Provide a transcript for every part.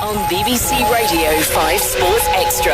on BBC Radio 5 Sports Extra.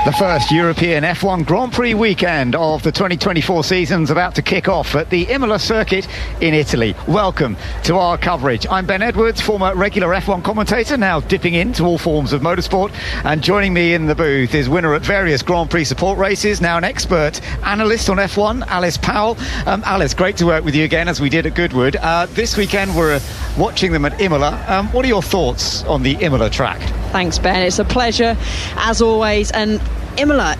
The first European F1 Grand Prix weekend of the 2024 season's about to kick off at the Imola circuit in Italy. Welcome to our coverage. I'm Ben Edwards, former regular F1 commentator, now dipping into all forms of motorsport. And joining me in the booth is winner at various Grand Prix support races, now an expert analyst on F1, Alice Powell. Alice, great to work with you again, as we did at Goodwood. This weekend we're watching them at Imola. What are your thoughts on the Imola track? Thanks, Ben. It's a pleasure, as always. And Imola,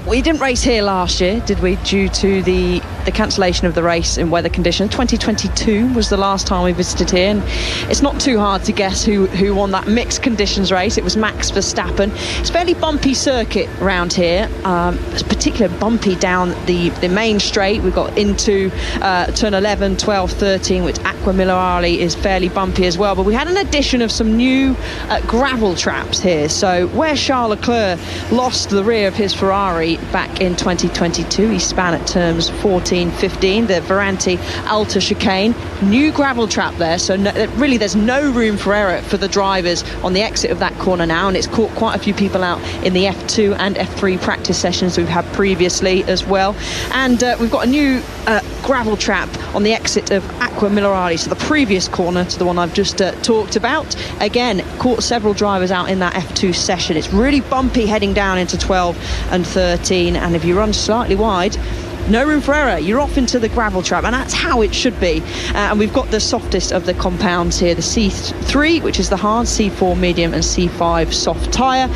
we didn't race here last year, did we, due to the cancellation of the race in weather conditions. 2022 was the last time we visited here, and it's not too hard to guess who won that mixed conditions race. It was Max Verstappen. It's a fairly bumpy circuit around here. It's particularly bumpy down the main straight. We've got into turn 11, 12, 13, which Acqua Minerale is fairly bumpy as well. But we had an addition of some new gravel traps here. So where Charles Leclerc lost the rear of his Ferrari back in 2022, he span at turns 14, 15, the Verranti Alta chicane, new gravel trap there, so really there's no room for error for the drivers on the exit of that corner now, and it's caught quite a few people out in the F2 and F3 practice sessions we've had previously as well. And we've got a new gravel trap on the exit of Acqua Minerale, so the previous corner to the one I've just talked about. Again, caught several drivers out in that F2 session. It's really bumpy heading down into 12 and 13, and if you run slightly wide, no room for error, you're off into the gravel trap, and that's how it should be. And we've got the softest of the compounds here, the C3, which is the hard, C4 medium, and C5 soft tyre.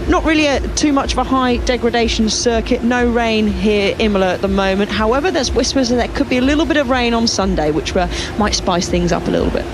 Not really too much of a high degradation circuit. No rain here Imola at the moment. However, there's whispers that there could be a little bit of rain on Sunday, which might spice things up a little bit.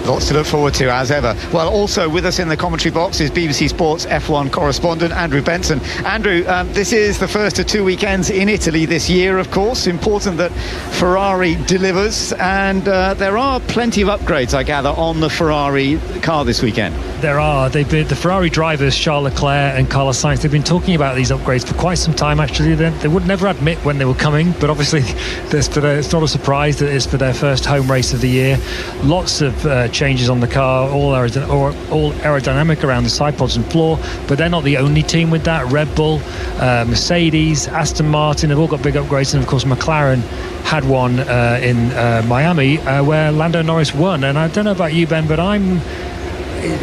Lots to look forward to, as ever. Well, also with us in the commentary box is BBC Sports F1 correspondent Andrew Benson. Andrew, this is the first of two weekends in Italy this year, of course. Important that Ferrari delivers, and there are plenty of upgrades, I gather, on the Ferrari car this weekend. There are. The Ferrari drivers, Charles Leclerc and Carlos Sainz, they've been talking about these upgrades for quite some time, actually. They would never admit when they were coming, but obviously it's not a surprise that it's for their first home race of the year. Lots of changes on the car, all aerodynamic around the side pods and floor, but they're not the only team with that. Red Bull, Mercedes, Aston Martin, they've all got big upgrades, and of course McLaren had one in Miami where Lando Norris won. And I don't know about you, Ben, but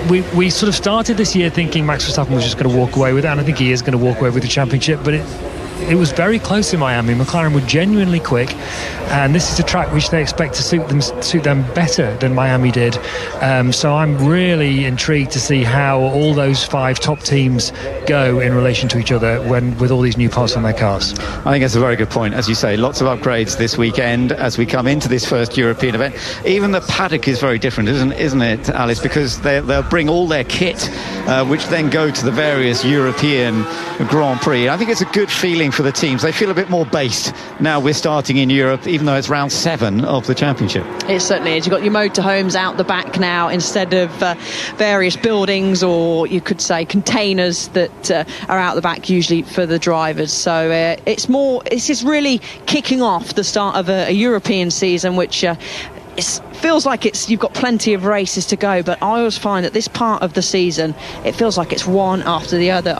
we sort of started this year thinking Max Verstappen was just going to walk away with it, and I think he is going to walk away with the championship, but it was very close in Miami. McLaren were genuinely quick, and this is a track which they expect to suit them better than Miami did. So I'm really intrigued to see how all those five top teams go in relation to each other with all these new parts on their cars. I think that's a very good point. As you say, lots of upgrades this weekend as we come into this first European event. Even the paddock is very different, isn't it, Alice? Because they'll bring all their kit, which then go to the various European Grand Prix. I think it's a good feeling for the teams. They feel a bit more based now we're starting in Europe, even though it's round 7 of the championship. It certainly is. You've got your motorhomes out the back now instead of various buildings, or you could say containers that are out the back usually for the drivers. So this is really kicking off the start of a European season, which feels like you've got plenty of races to go, but I always find that this part of the season, it feels like it's one after the other,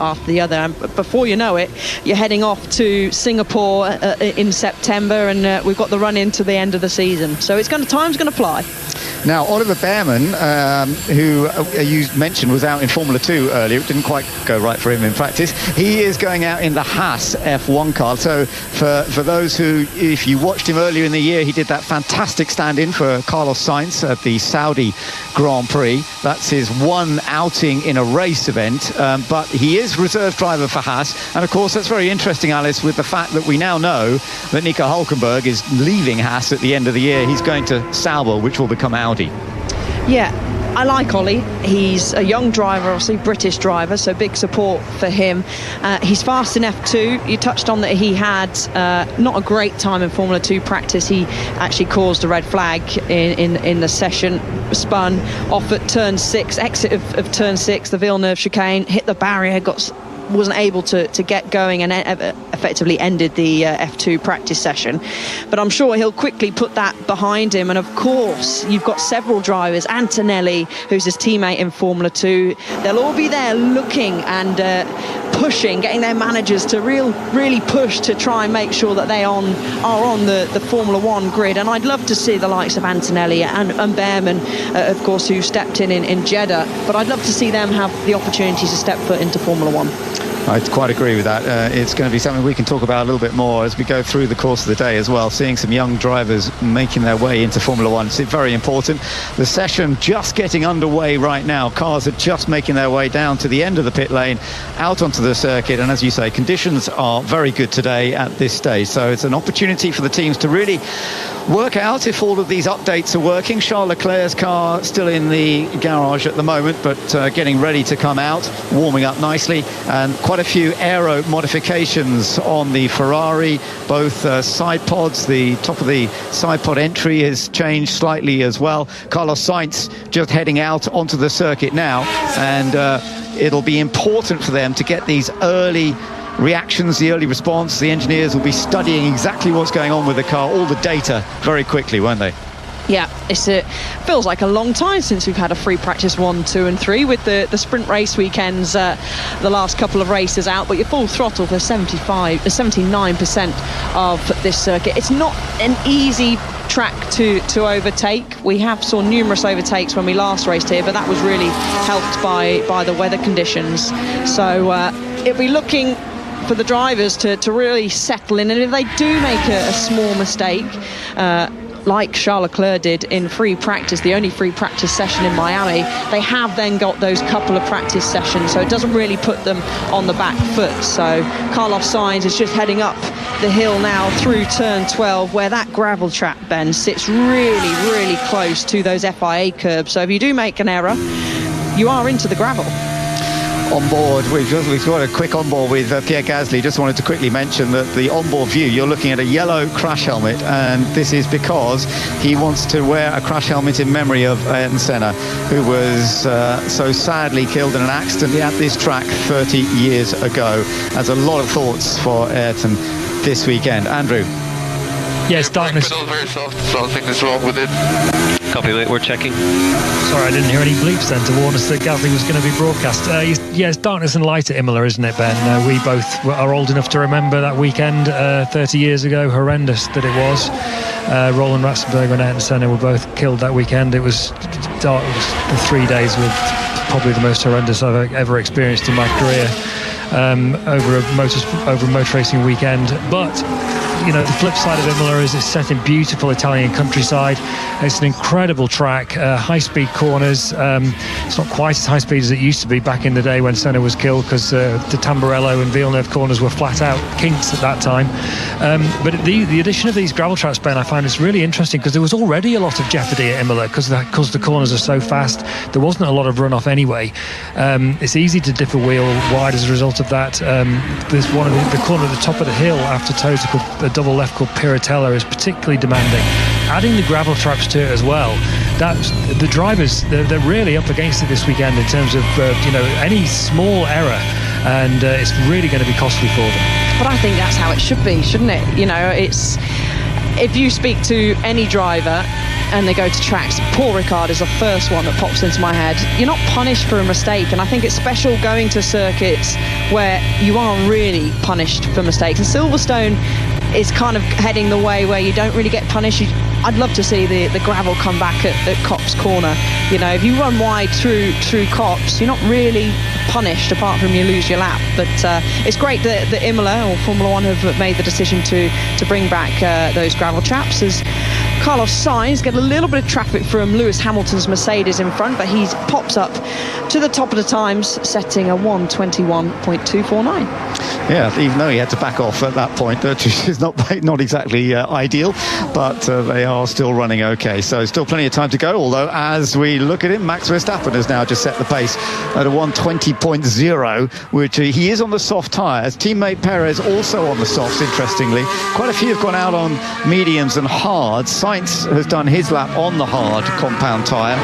and before you know it, you're heading off to Singapore in September, and we've got the run into the end of the season, so time's going to fly. Now, Oliver Behrman, who you mentioned was out in Formula 2 earlier, it didn't quite go right for him in practice. He is going out in the Haas F1 car. So for those who, if you watched him earlier in the year, he did that fantastic stand-in for Carlos Sainz at the Saudi Grand Prix. That's his one outing in a race event, but he is reserve driver for Haas. And of course, that's very interesting, Alice, with the fact that we now know that Nico Hülkenberg is leaving Haas at the end of the year. He's going to Sauber, which will become Audi. Yeah, I like Ollie. He's a young driver, obviously British driver, so big support for him. He's fast in F2. You touched on that he had not a great time in Formula 2 practice. He actually caused a red flag in the session, spun off at turn 6, exit of turn 6, the Villeneuve chicane, hit the barrier, got wasn't able to get going and effectively ended the F2 practice session. But I'm sure he'll quickly put that behind him. And of course, you've got several drivers. Antonelli, who's his teammate in Formula 2, they'll all be there looking and pushing, getting their managers to really push to try and make sure that they are on the Formula 1 grid. And I'd love to see the likes of Antonelli and Behrman, of course, who stepped in Jeddah. But I'd love to see them have the opportunity to step foot into Formula 1. I quite agree with that. It's going to be something we can talk about a little bit more as we go through the course of the day as well. Seeing some young drivers making their way into Formula 1 is very important. The session just getting underway right now. Cars are just making their way down to the end of the pit lane, out onto the circuit. And as you say, conditions are very good today at this stage. So it's an opportunity for the teams to really work out if all of these updates are working. Charles Leclerc's car still in the garage at the moment, but getting ready to come out, warming up nicely, and quite a few aero modifications on the Ferrari. Both side pods, the top of the side pod entry has changed slightly as well. Carlos Sainz just heading out onto the circuit now, and it'll be important for them to get these early reactions, the early response. The engineers will be studying exactly what's going on with the car, all the data, very quickly, won't they? Yeah, it feels like a long time since we've had a free practice 1, 2 and 3 with the sprint race weekends, the last couple of races out, but you're full throttle for 79% of this circuit. It's not an easy track to overtake. We have saw numerous overtakes when we last raced here, but that was really helped by the weather conditions. So it'll be looking for the drivers to really settle in, and if they do make a small mistake, like Charles Leclerc did in free practice, the only free practice session in Miami, they have then got those couple of practice sessions, so it doesn't really put them on the back foot. So Carlos Sainz is just heading up the hill now through turn 12, where that gravel trap, Ben, sits really close to those FIA curbs. So if you do make an error, you are into the gravel. On board, we've got a quick on board with Pierre Gasly. Just wanted to quickly mention that the onboard view, you're looking at a yellow crash helmet, and this is because he wants to wear a crash helmet in memory of Ayrton Senna, who was so sadly killed in an accident at this track 30 years ago. Has a lot of thoughts for Ayrton this weekend. Andrew? Yes, darkness. Very soft, something is wrong with it. Copy, mate, we're checking. Sorry, I didn't hear any bleeps then to warn us that Gasly was going to be broadcast. Yes, darkness and light at Imola, isn't it, Ben? We both are old enough to remember that weekend 30 years ago, horrendous that it was. Roland Ratzenberger and Ayrton Senna were both killed that weekend. It was dark. The 3 days were probably the most horrendous I've ever experienced in my career over a motor racing weekend. But you know, the flip side of Imola is it's set in beautiful Italian countryside. It's an incredible track, high-speed corners. It's not quite as high speed as it used to be back in the day when Senna was killed, because the Tamburello and Villeneuve corners were flat out kinks at that time. But the addition of these gravel tracks, Ben, I find it's really interesting, because there was already a lot of jeopardy at Imola because the corners are so fast. There wasn't a lot of runoff anyway. It's easy to dip a wheel wide as a result of that. There's one of the corner at the top of the hill after Tota, a double left called Piratella, is particularly demanding. Adding the gravel traps to it as well, that's the drivers, they're really up against it this weekend in terms of any small error, and it's really going to be costly for them. But I think that's how it should be, shouldn't it? You know, it's, if you speak to any driver and they go to tracks, Paul Ricard is the first one that pops into my head. You're not punished for a mistake, and I think it's special going to circuits where you are really punished for mistakes. And Silverstone is kind of heading the way where you don't really get punished. I'd love to see the gravel come back at Copse Corner. You know, if you run wide through Copse, you're not really punished apart from you lose your lap. But it's great that Imola or Formula 1 have made the decision to bring back those gravel traps, as Carlos Sainz get a little bit of traffic from Lewis Hamilton's Mercedes in front, but he pops up to the top of the times, setting a 1:21.249. Yeah, even though he had to back off at that point, which is not exactly ideal, but they are still running okay. So still plenty of time to go, although as we look at him, Max Verstappen has now just set the pace at a 1:20.0, which he is on the soft tyres. Teammate Perez also on the softs, interestingly. Quite a few have gone out on mediums and hards. Sainz has done his lap on the hard compound tyre.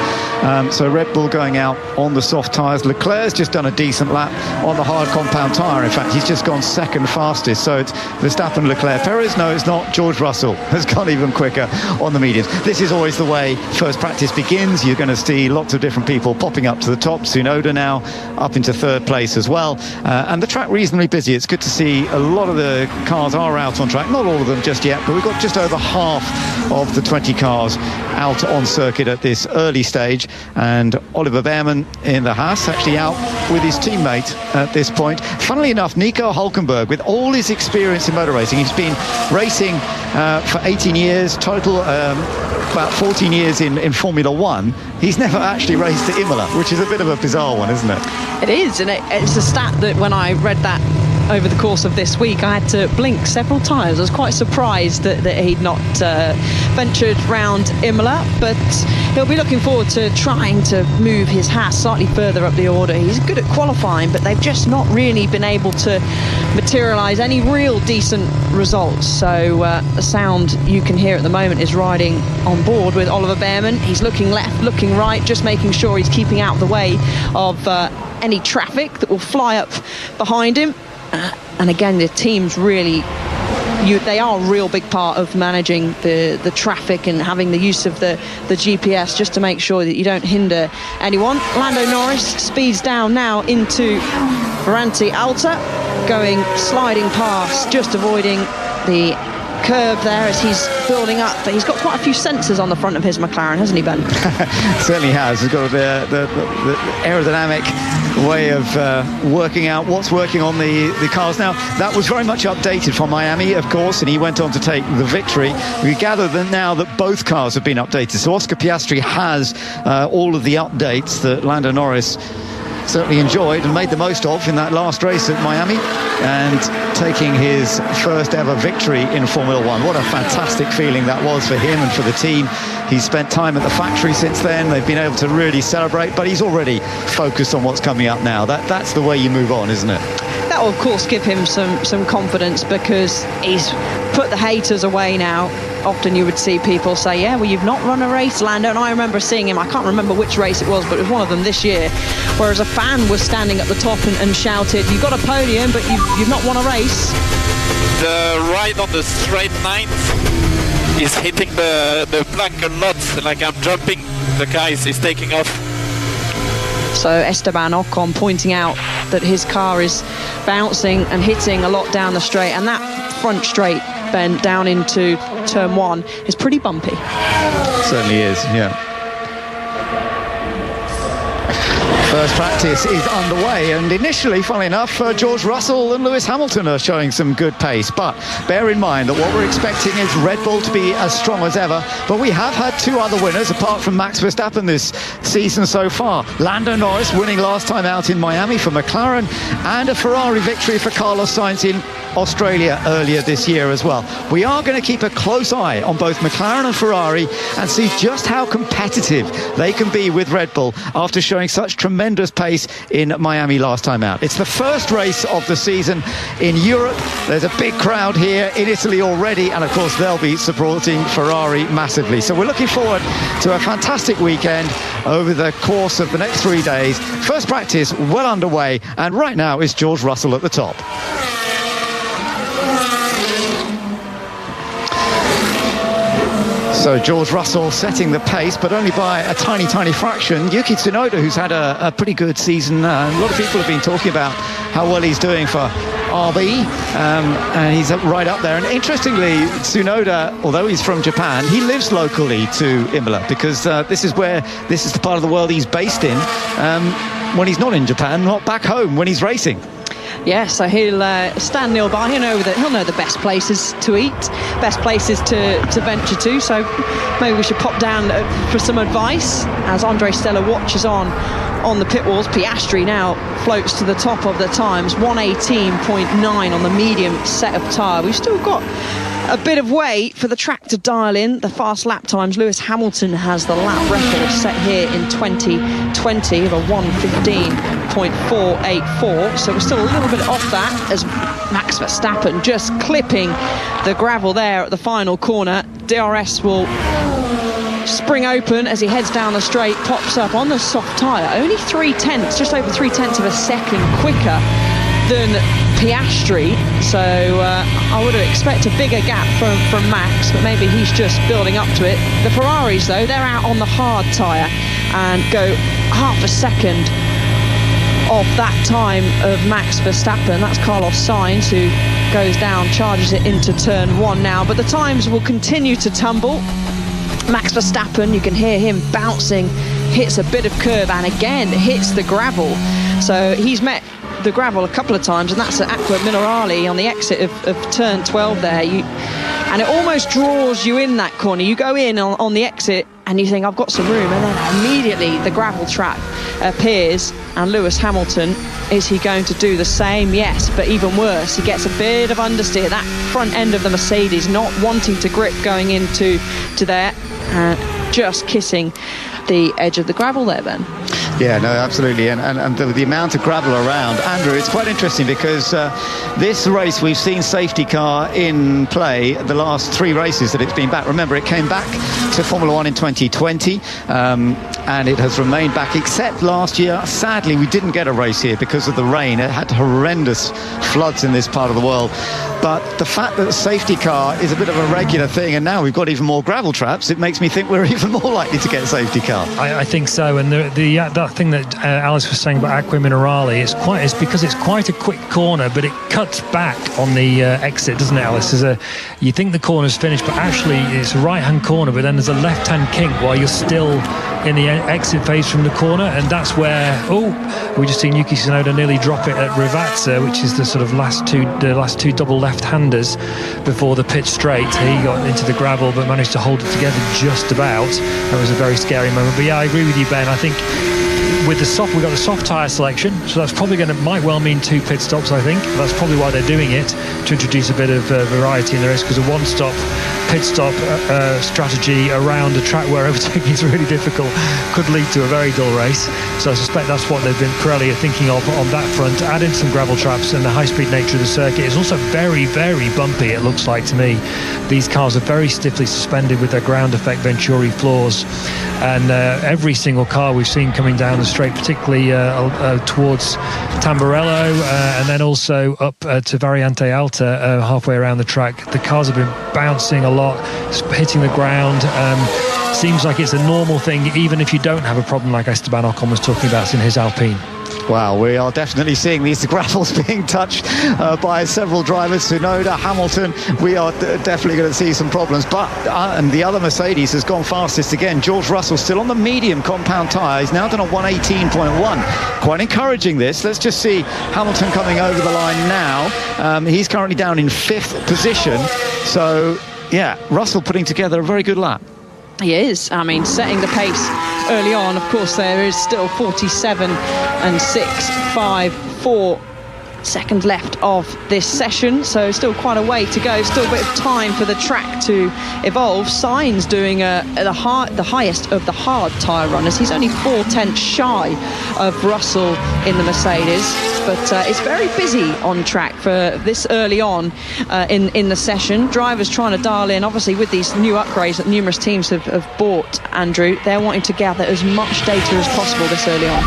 So Red Bull going out on the soft tyres. Leclerc's just done a decent lap on the hard compound tyre. In fact, he's just gone second fastest. So it's Verstappen, Leclerc. Perez, no, it's not. George Russell has gone even quicker on the mediums. This is always the way first practice begins. You're going to see lots of different people popping up to the top. Tsunoda now up into third place as well. And the track reasonably busy. It's good to see a lot of the cars are out on track. Not all of them just yet, but we've got just over half of the 20 cars out on circuit at this early stage. And Oliver Behrmann in the Haas actually out with his teammate at this point. Funnily enough, Nico Hülkenberg, with all his experience in motor racing, he's been racing for 18 years total, about 14 years in Formula One. He's never actually raced at Imola, which is a bit of a bizarre one, isn't it? It is, and it's a stat that when I read that over the course of this week, I had to blink several times. I was quite surprised that he'd not ventured round Imola, but he'll be looking forward to trying to move his Haas slightly further up the order. He's good at qualifying, but they've just not really been able to materialise any real decent results. So the sound you can hear at the moment is riding on board with Oliver Behrmann. He's looking left, looking right, just making sure he's keeping out of the way of any traffic that will fly up behind him. And again, the team's really, they are a real big part of managing the traffic and having the use of the GPS just to make sure that you don't hinder anyone. Lando Norris speeds down now into Ferranti Alta, sliding past, just avoiding the curve there as he's building up. But he's got quite a few sensors on the front of his McLaren, hasn't he, Ben? Certainly has. He's got the aerodynamic way of working out what's working on the cars. Now, that was very much updated from Miami, of course, and he went on to take the victory. We gather that now that both cars have been updated. So Oscar Piastri has all of the updates that Lando Norris certainly enjoyed and made the most of in that last race at Miami, and taking his first ever victory in Formula One. What a fantastic feeling that was for him and for the team. He's spent time at the factory since then. They've been able to really celebrate, but he's already focused on what's coming up now. That's the way you move on, isn't it? That will, of course, give him some confidence, because he's put the haters away now. Often you would see people say, yeah, well, you've not run a race, Lando. And I remember seeing him, I can't remember which race it was, but it was one of them this year, whereas a fan was standing at the top and shouted, you've got a podium, but you've not won a race. The ride on the straight ninth is hitting the plank a lot, like I'm jumping. The car is taking off. So Esteban Ocon pointing out that his car is bouncing and hitting a lot down the straight, and that front straight bend down into turn one is pretty bumpy. Certainly is, yeah. First practice is underway, and initially, funnily enough, George Russell and Lewis Hamilton are showing some good pace. But bear in mind that what we're expecting is Red Bull to be as strong as ever. But we have had two other winners apart from Max Verstappen this season so far. Lando Norris winning last time out in Miami for McLaren, and a Ferrari victory for Carlos Sainz in Australia earlier this year as well. We are going to keep a close eye on both McLaren and Ferrari and see just how competitive they can be with Red Bull after showing such tremendous pace in Miami last time out. It's the first race of the season in Europe. There's a big crowd here in Italy already, and of course they'll be supporting Ferrari massively. So we're looking forward to a fantastic weekend over the course of the next 3 days. First practice well underway, and right now is George Russell at the top. So George Russell setting the pace, but only by a tiny fraction. Yuki Tsunoda, who's had a pretty good season. A lot of people have been talking about how well he's doing for RB, and he's right up there. And interestingly, Tsunoda, although he's from Japan, he lives locally to Imola, because this is the part of the world he's based in when he's not in Japan, not back home when he's racing. Yeah, so he'll stand nearby. He'll know the best places to eat, best places to venture to. So maybe we should pop down for some advice as Andre Stella watches on the pit walls. Piastri now floats to the top of the times, 118.9 on the medium set of tyre. We've still got a bit of way for the track to dial in the fast lap times. Lewis Hamilton has the lap record set here in 2020 of a 1:15.484, so we're still a little bit off that, as Max Verstappen just clipping the gravel there at the final corner. DRS will spring open as he heads down the straight, pops up on the soft tyre, only 3/10, just over 3/10 of a second quicker than Piastri, so I would expect a bigger gap from Max, but maybe he's just building up to it. The Ferraris, though, they're out on the hard tyre and go half a second of that time of Max Verstappen. That's Carlos Sainz, who goes down, charges it into turn 1 now, but the times will continue to tumble. Max Verstappen, you can hear him bouncing, hits a bit of curb and again hits the gravel, so he's met the gravel a couple of times, and that's at Acqua Minerale on the exit of turn 12 there. And it almost draws you in that corner. You go in on the exit and you think, I've got some room, and then immediately the gravel trap appears, and Lewis Hamilton, is he going to do the same? Yes, but even worse, he gets a bit of understeer. That front end of the Mercedes not wanting to grip going into there, just kissing the edge of the gravel there, Ben. Yeah, no, absolutely, and the amount of gravel around, Andrew, it's quite interesting because this race we've seen safety car in play the last 3 races that it's been back. Remember, it came back to Formula 1 in 2020 and it has remained back, except last year. Sadly, we didn't get a race here because of the rain. It had horrendous floods in this part of the world. But the fact that the safety car is a bit of a regular thing, and now we've got even more gravel traps, it makes me think we're even more likely to get a safety car. I think so, and that thing that Alice was saying about Acqua Minerale, it's because it's quite a quick corner, but it cuts back on the exit, doesn't it, Alice? You think the corner's finished, but actually it's a right-hand corner, but then there's a left-hand kink while you're still in the exit phase from the corner, and that's where we just seen Yuki Tsunoda nearly drop it at Rivazza, which is the sort of last two double left-handers before the pit straight. He got into the gravel but managed to hold it together just about. That was a very scary moment. But yeah, I agree with you, Ben. I think with we got the soft tyre selection, so that's probably might well mean 2 pit stops. I think that's probably why they're doing it, to introduce a bit of variety in the race, because a one-stop pit stop strategy around a track where overtaking is really difficult could lead to a very dull race. So I suspect that's what Pirelli are thinking of on that front. Add in some gravel traps, and the high-speed nature of the circuit is also very, very bumpy, it looks like to me. These cars are very stiffly suspended with their ground effect Venturi floors, and every single car we've seen coming down the straight, particularly towards Tamburello and then also up to Variante Alta halfway around the track, the cars have been bouncing a lot, hitting the ground. Seems like it's a normal thing, even if you don't have a problem like Esteban Ocon was talking about in his Alpine. Wow, we are definitely seeing these gravels being touched by several drivers. Tsunoda, Hamilton, we are definitely going to see some problems. But and the other Mercedes has gone fastest again. George Russell still on the medium compound tyre. He's now done a 118.1. Quite encouraging this. Let's just see Hamilton coming over the line now. He's currently down in 5th position. So, yeah, Russell putting together a very good lap. He is. I mean, setting the pace early on. Of course, there is still 47 and 6.54 seconds left of this session, so still quite a way to go. Still a bit of time for the track to evolve. Sainz doing the highest of the hard tyre runners. He's only 4/10 shy of Russell in the Mercedes, but it's very busy on track for this early on in the session. Drivers trying to dial in, obviously with these new upgrades that numerous teams have bought, Andrew, they're wanting to gather as much data as possible this early on.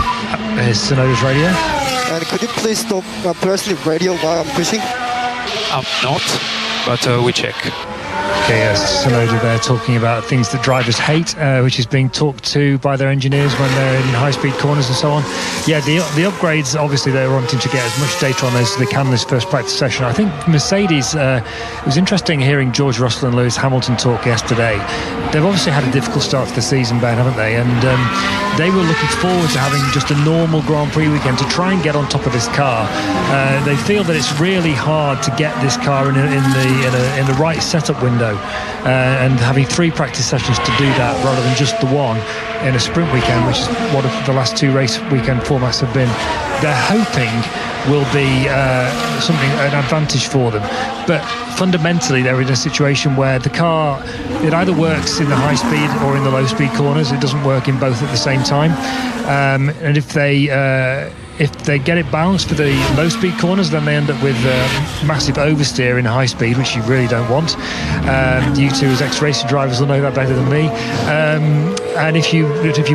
Here's Tsunoda's radio. And could you please stop pressing the radio while I'm pushing? I'm not, but we check. Okay, yes, Tsunoda there talking about things that drivers hate, which is being talked to by their engineers when they're in high-speed corners and so on. Yeah, the upgrades, obviously they're wanting to get as much data on those as they can this first practice session. I think Mercedes, it was interesting hearing George Russell and Lewis Hamilton talk yesterday. They've obviously had a difficult start to the season, Ben, haven't they? And they were looking forward to having just a normal Grand Prix weekend to try and get on top of this car. They feel that it's really hard to get this car in the right setup window, and having 3 practice sessions to do that rather than just the one in a sprint weekend, which is what the last 2 race weekend formats have been, they're hoping will be an advantage for them. But fundamentally, they're in a situation where the car, it either works in the high speed or in the low speed corners. It doesn't work in both at the same time. And if they get it balanced for the low speed corners, then they end up with massive oversteer in high speed, which you really don't want. You two as ex-racing drivers will know that better than me. And if you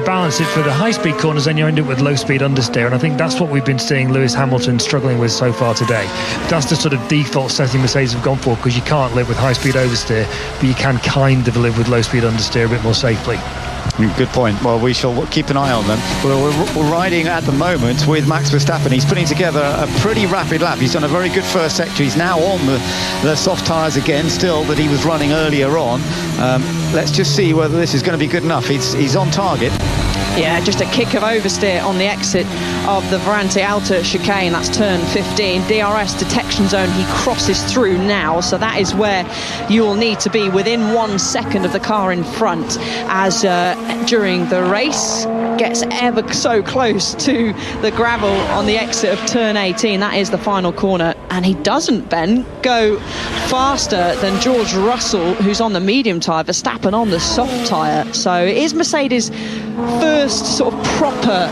balance it for the high speed corners, then you end up with low speed understeer. And I think that's what we've been seeing Lewis Hamilton struggling with so far today. That's the sort of default setting Mercedes have gone for, because you can't live with high speed oversteer, but you can kind of live with low speed understeer a bit more safely. Good point. Well, we shall keep an eye on them. We're riding at the moment with Max Verstappen. He's putting together a pretty rapid lap. He's done a very good first sector. He's now on the soft tyres again, still, that he was running earlier on. Let's just see whether this is going to be good enough. He's on target. Yeah, just a kick of oversteer on the exit of the Varante Alta chicane. That's turn 15. DRS detection zone he crosses through now, so that is where you'll need to be within 1 second of the car in front, as during the race gets ever so close to the gravel on the exit of turn 18. That is the final corner, and he doesn't, Ben, go faster than George Russell, who's on the medium tyre, Verstappen on the soft tyre. So it is Mercedes' first sort of proper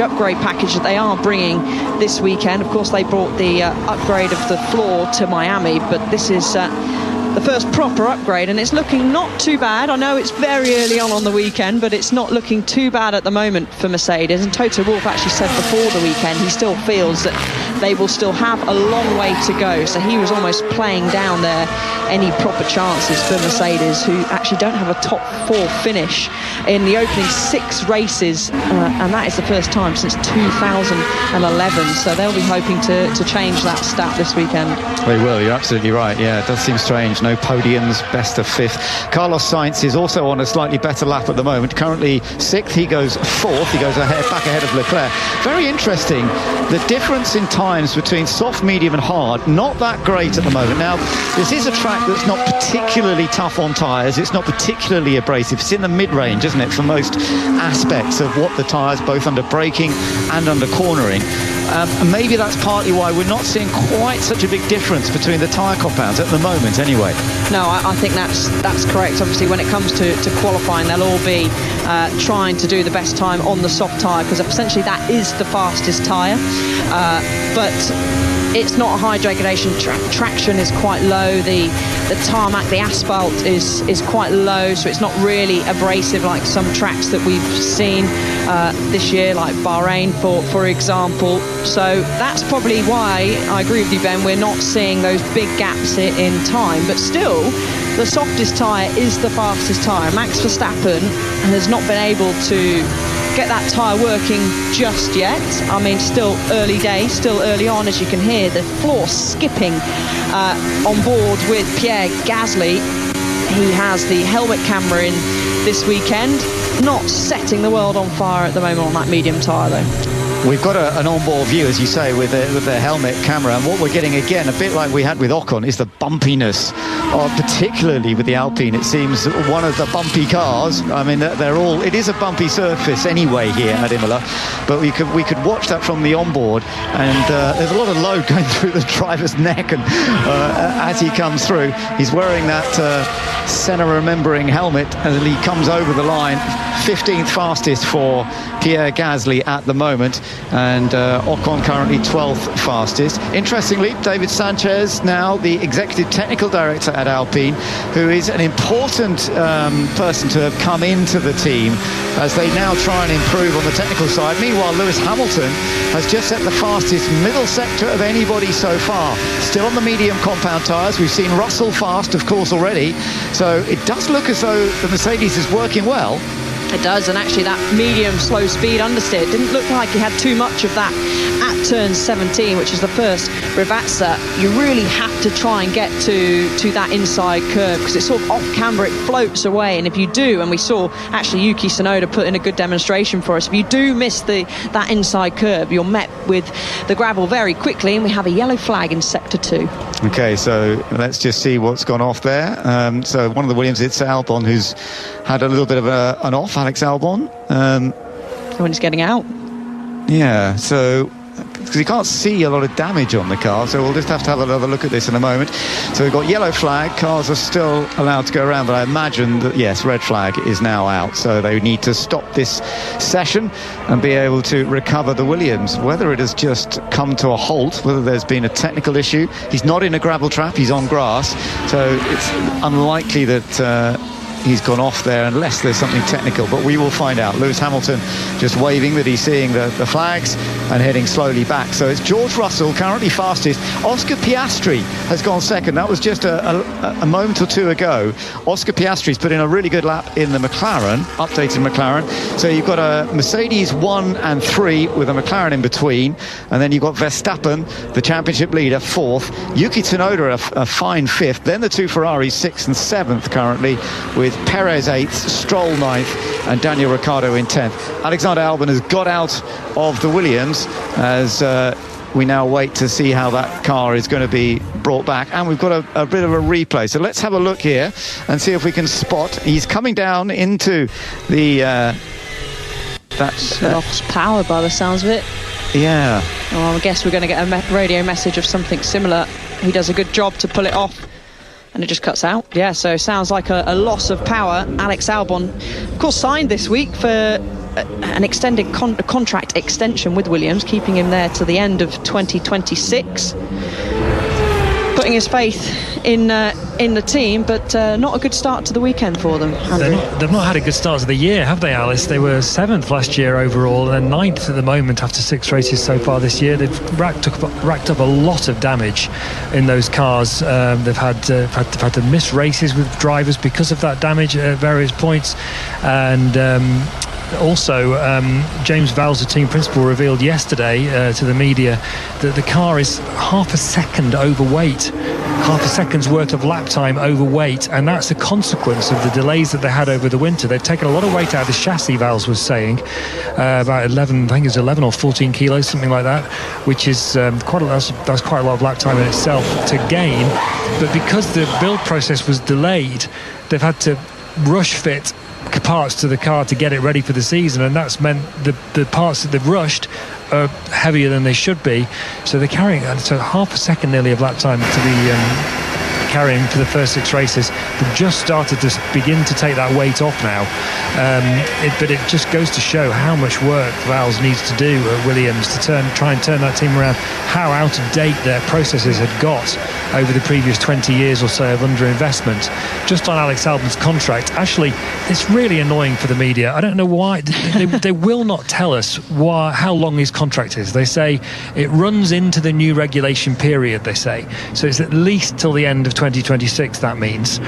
upgrade package that they are bringing this weekend. Of course, they brought the upgrade of the floor to Miami, but this is the first proper upgrade, and it's looking not too bad. I know it's very early on the weekend, but it's not looking too bad at the moment for Mercedes. And Toto Wolff actually said before the weekend he still feels that they will still have a long way to go, so he was almost playing down there any proper chances for Mercedes, who actually don't have a top 4 finish in the opening 6 races, and that is the first time since 2011, so they'll be hoping to change that stat this weekend. They will, you're absolutely right. Yeah, it does seem strange. No podiums, best of 5th. Carlos Sainz is also on a slightly better lap at the moment, currently 6th. He goes 4th. He goes back ahead of Leclerc. Very interesting, the difference in times between soft, medium and hard, not that great at the moment. Now, this is a track that's not particularly tough on tyres. It's not particularly abrasive. It's in the mid-range, isn't it, for most aspects of what the tyres, both under braking and under cornering. And maybe that's partly why we're not seeing quite such a big difference between the tyre compounds at the moment anyway. No, I think that's correct. Obviously, when it comes to qualifying, they'll all be trying to do the best time on the soft tyre, because essentially that is the fastest tyre. But it's not a high degradation. Traction is quite low. The tarmac, the asphalt is quite low, so it's not really abrasive like some tracks that we've seen this year, like Bahrain, for example. So that's probably why I agree with you, Ben. We're not seeing those big gaps in time, but still, the softest tyre is the fastest tyre. Max Verstappen has not been able to get that tyre working just yet. I mean, still early days, still early on, as you can hear the floor skipping on board with Pierre Gasly. He has the helmet camera in this weekend, not setting the world on fire at the moment on that medium tyre though. We've got an onboard view, as you say, with the helmet camera, and what we're getting again, a bit like we had with Ocon, is the bumpiness, particularly with the Alpine. It seems one of the bumpy cars. I mean, it is a bumpy surface anyway here at Imola, but we could watch that from the onboard, and there's a lot of load going through the driver's neck, and as he comes through, he's wearing that Senna remembering helmet as he comes over the line. 15th fastest for Pierre Gasly at the moment, and Ocon currently 12th fastest. Interestingly, David Sanchez, now the executive technical director at Alpine, who is an important person to have come into the team as they now try and improve on the technical side. Meanwhile, Lewis Hamilton has just set the fastest middle sector of anybody so far. Still on the medium compound tyres. We've seen Russell fast, of course, already. So it does look as though the Mercedes is working well. It does, and actually that medium slow speed understeer didn't look like he had too much of that at turn 17, which is the first Rivazza. You really have to try and get to that inside curve, because it's sort of off camber, it floats away, and if you do, and we saw actually Yuki Tsunoda put in a good demonstration for us, if you do miss that inside curve, you're met with the gravel very quickly, and we have a yellow flag in sector 2. Okay, so let's just see what's gone off there. So one of the Williams, it's Albon, who's had a little bit of an off, Alex Albon. When he's getting out. Yeah, so because you can't see a lot of damage on the car, so we'll just have to have another look at this in a moment. So we've got yellow flag, cars are still allowed to go around, but I imagine that, yes, red flag is now out, so they need to stop this session and be able to recover the Williams. Whether it has just come to a halt, whether there's been a technical issue. He's not in a gravel trap, he's on grass, so it's unlikely that he's gone off there unless there's something technical, but we will find out. Lewis Hamilton just waving that he's seeing the flags and heading slowly back. So it's George Russell currently fastest. Oscar Piastri has gone second. That was just a moment or two ago. Oscar Piastri's put in a really good lap in the McLaren, updated McLaren. So you've got a Mercedes 1 and 3 with a McLaren in between, and then you've got Verstappen, the championship leader, 4th. Yuki Tsunoda a fine 5th. Then the two Ferraris 6th and 7th currently, with Perez 8th, Stroll 9th, and Daniel Ricciardo in 10th. Alexander Albon has got out of the Williams as we now wait to see how that car is going to be brought back, and we've got a bit of a replay. So let's have a look here and see if we can spot. He's coming down into the that's lost power by the sounds of it. Yeah. Well, I guess we're going to get a radio message of something similar. He does a good job to pull it off, and it just cuts out. Yeah, so sounds like a loss of power. Alex Albon, of course, signed this week for an extended contract extension with Williams, keeping him there to the end of 2026. Putting his faith in the team, but not a good start to the weekend for them. They've not had a good start to the year, have they, Alice? They were 7th last year overall and 9th at the moment after 6 races so far this year. They've racked up a lot of damage in those cars. They've had to miss races with drivers because of that damage at various points, and also, James Vowles, the team principal, revealed yesterday to the media that the car is half a second overweight, half a second's worth of lap time overweight, and that's a consequence of the delays that they had over the winter. They've taken a lot of weight out of the chassis, Vowles was saying, about 11, I think it's 11 or 14 kilos, something like that, which is that's quite a lot of lap time in itself to gain. But because the build process was delayed, they've had to rush fit parts to the car to get it ready for the season, and that's meant the parts that they've rushed are heavier than they should be, so they're carrying so half a second nearly of lap time to be carrying for the first 6 races. They've just started to begin to take that weight off now, but it just goes to show how much work Vowles needs to do at Williams to try and turn that team around, how out of date their processes had got over the previous 20 years or so of underinvestment. Just on Alex Albon's contract, actually, it's really annoying for the media. I don't know why. They will not tell us how long his contract is. They say it runs into the new regulation period, they say. So it's at least till the end of 2026, that means.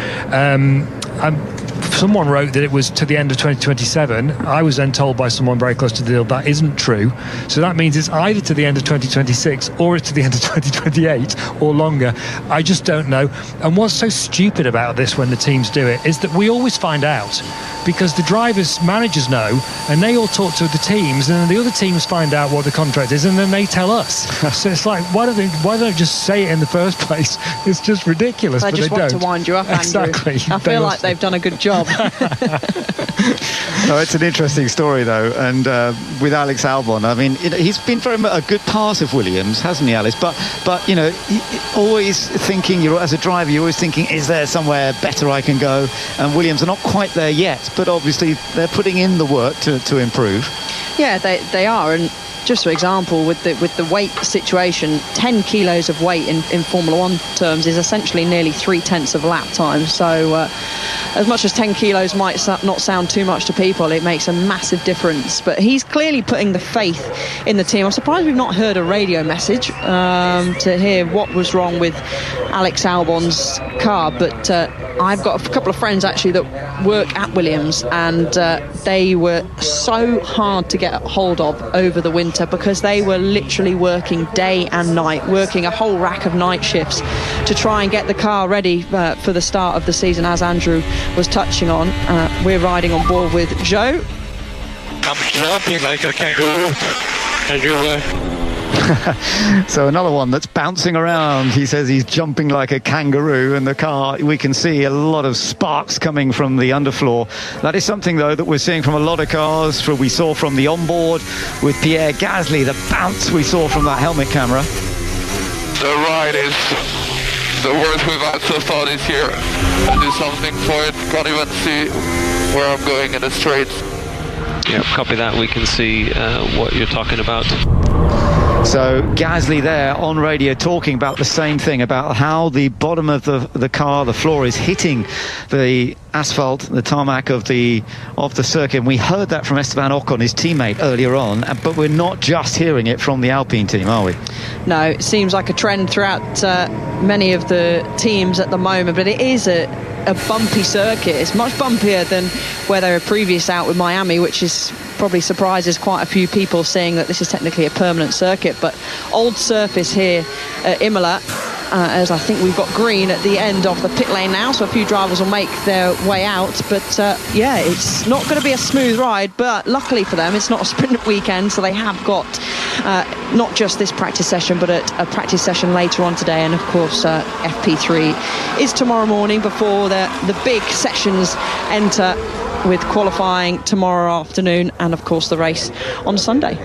Someone wrote that it was to the end of 2027. I was then told by someone very close to the deal that isn't true. So that means it's either to the end of 2026 or it's to the end of 2028 or longer. I just don't know. And what's so stupid about this when the teams do it is that we always find out, because the drivers' managers know, and they all talk to the teams, and then the other teams find out what the contract is, and then they tell us. So it's like, why don't they just say it in the first place? It's just ridiculous. They just want to wind you up, Andrew. Exactly. I feel like they've done a good job. No, it's an interesting story though, and with Alex Albon, I mean, he's been very much a good part of Williams, hasn't he, Alice? But you know, always thinking, as a driver, you're always thinking, is there somewhere better I can go? And Williams are not quite there yet, but obviously they're putting in the work to improve. Yeah, they are, and just for example, with the weight situation, 10 kilos of weight in Formula 1 terms is essentially nearly 3/10 of lap time. So as much as 10 kilos might not sound too much to people, it makes a massive difference. But he's clearly putting the faith in the team. I'm surprised we've not heard a radio message to hear what was wrong with Alex Albon's car, but I've got a couple of friends actually that work at Williams, and they were so hard to get a hold of over the winter, because they were literally working day and night, working a whole rack of night shifts to try and get the car ready for the start of the season, as Andrew was touching on. We're riding on board with Joe. I'm jumping like a kangaroo. And you So another one that's bouncing around. He says he's jumping like a kangaroo, and the car, we can see a lot of sparks coming from the underfloor. That is something, though, that we're seeing from a lot of cars. We saw from the onboard with Pierre Gasly, the bounce we saw from that helmet camera. The ride is the worst we've had so far this year. I do something for it, can't even see where I'm going in the straight. Yeah, copy that. We can see what you're talking about. So Gasly there on radio talking about the same thing, about how the bottom of the car, the floor, is hitting the asphalt, the tarmac of the circuit. And we heard that from Esteban Ocon, his teammate, earlier on, but we're not just hearing it from the Alpine team, are we? No, it seems like a trend throughout many of the teams at the moment, but it is a bumpy circuit. It's much bumpier than where they were previous out with Miami, which is probably surprises quite a few people, seeing that this is technically a permanent circuit. But old surface here at Imola, as I think we've got green at the end of the pit lane now, so a few drivers will make their way out. But yeah, it's not going to be a smooth ride, but luckily for them, it's not a sprint weekend, so they have got not just this practice session, but a practice session later on today. And of course, FP3 is tomorrow morning before the big sessions enter, with qualifying tomorrow afternoon and of course the race on Sunday.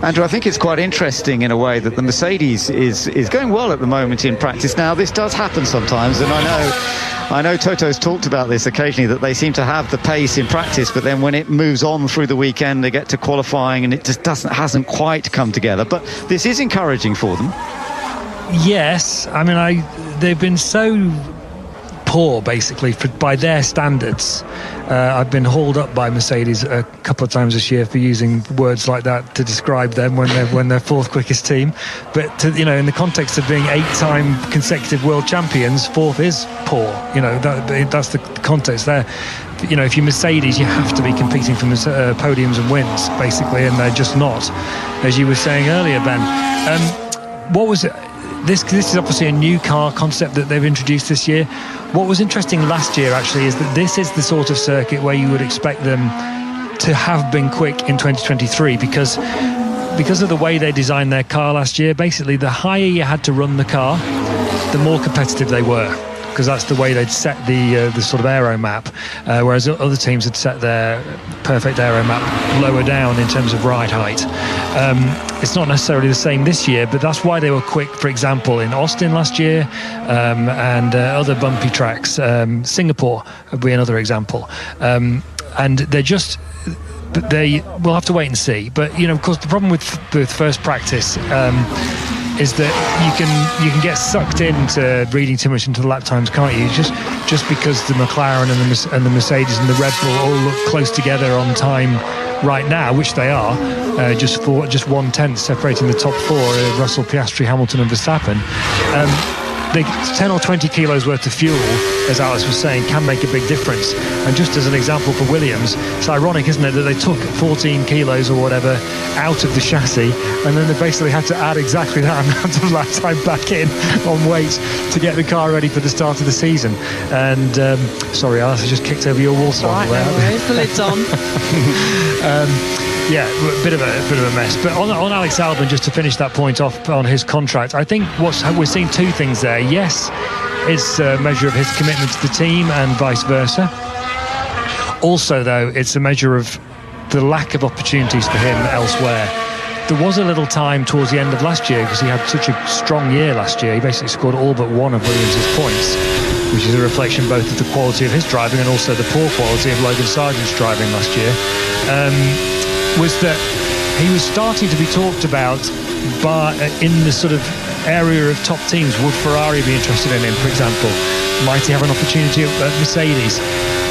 Andrew, I think it's quite interesting in a way that the Mercedes is going well at the moment in practice. Now, this does happen sometimes, and I know Toto's talked about this occasionally, that they seem to have the pace in practice, but then when it moves on through the weekend, they get to qualifying and it just hasn't quite come together. But this is encouraging for them. Yes, I mean, they've been so poor, basically, by their standards. I've been hauled up by Mercedes a couple of times this year for using words like that to describe them when they're fourth quickest team. But in the context of being 8-time consecutive world champions, fourth is poor. That's the context there. If you're Mercedes, you have to be competing for podiums and wins, basically, and they're just not, as you were saying earlier, Ben. What was it? This is obviously a new car concept that they've introduced this year. What was interesting last year, actually, is that this is the sort of circuit where you would expect them to have been quick in 2023, because of the way they designed their car last year. Basically, the higher you had to run the car, the more competitive they were, because that's the way they'd set the sort of aero map, whereas other teams had set their perfect aero map lower down in terms of ride height. It's not necessarily the same this year, but that's why they were quick, for example, in Austin last year, and other bumpy tracks. Singapore would be another example. And we'll have to wait and see. But, of course, the problem with first practice is that you can get sucked into reading too much into the lap times, can't you? Just because the McLaren and the Mercedes and the Red Bull all look close together on time right now, which they are, just 1/10 separating the top four, Russell, Piastri, Hamilton and Verstappen. 10 or 20 kilos worth of fuel, as Alex was saying, can make a big difference. And just as an example for Williams, it's ironic, isn't it, that they took 14 kilos or whatever out of the chassis, and then they basically had to add exactly that amount of lap time back in on weight to get the car ready for the start of the season. And sorry, Alice, I just kicked over your wall slide. Right, no worries, the lid's on. Yeah, a bit of a mess. But on Alex Albon, just to finish that point off on his contract, I think we're seeing two things there. Yes, it's a measure of his commitment to the team and vice versa. Also, though, it's a measure of the lack of opportunities for him elsewhere. There was a little time towards the end of last year, because he had such a strong year last year. He basically scored all but one of Williams' points, which is a reflection both of the quality of his driving and also the poor quality of Logan Sargent's driving last year. Was that he was starting to be talked about in the sort of area of top teams. Would Ferrari be interested in him, for example? Might he have an opportunity at Mercedes?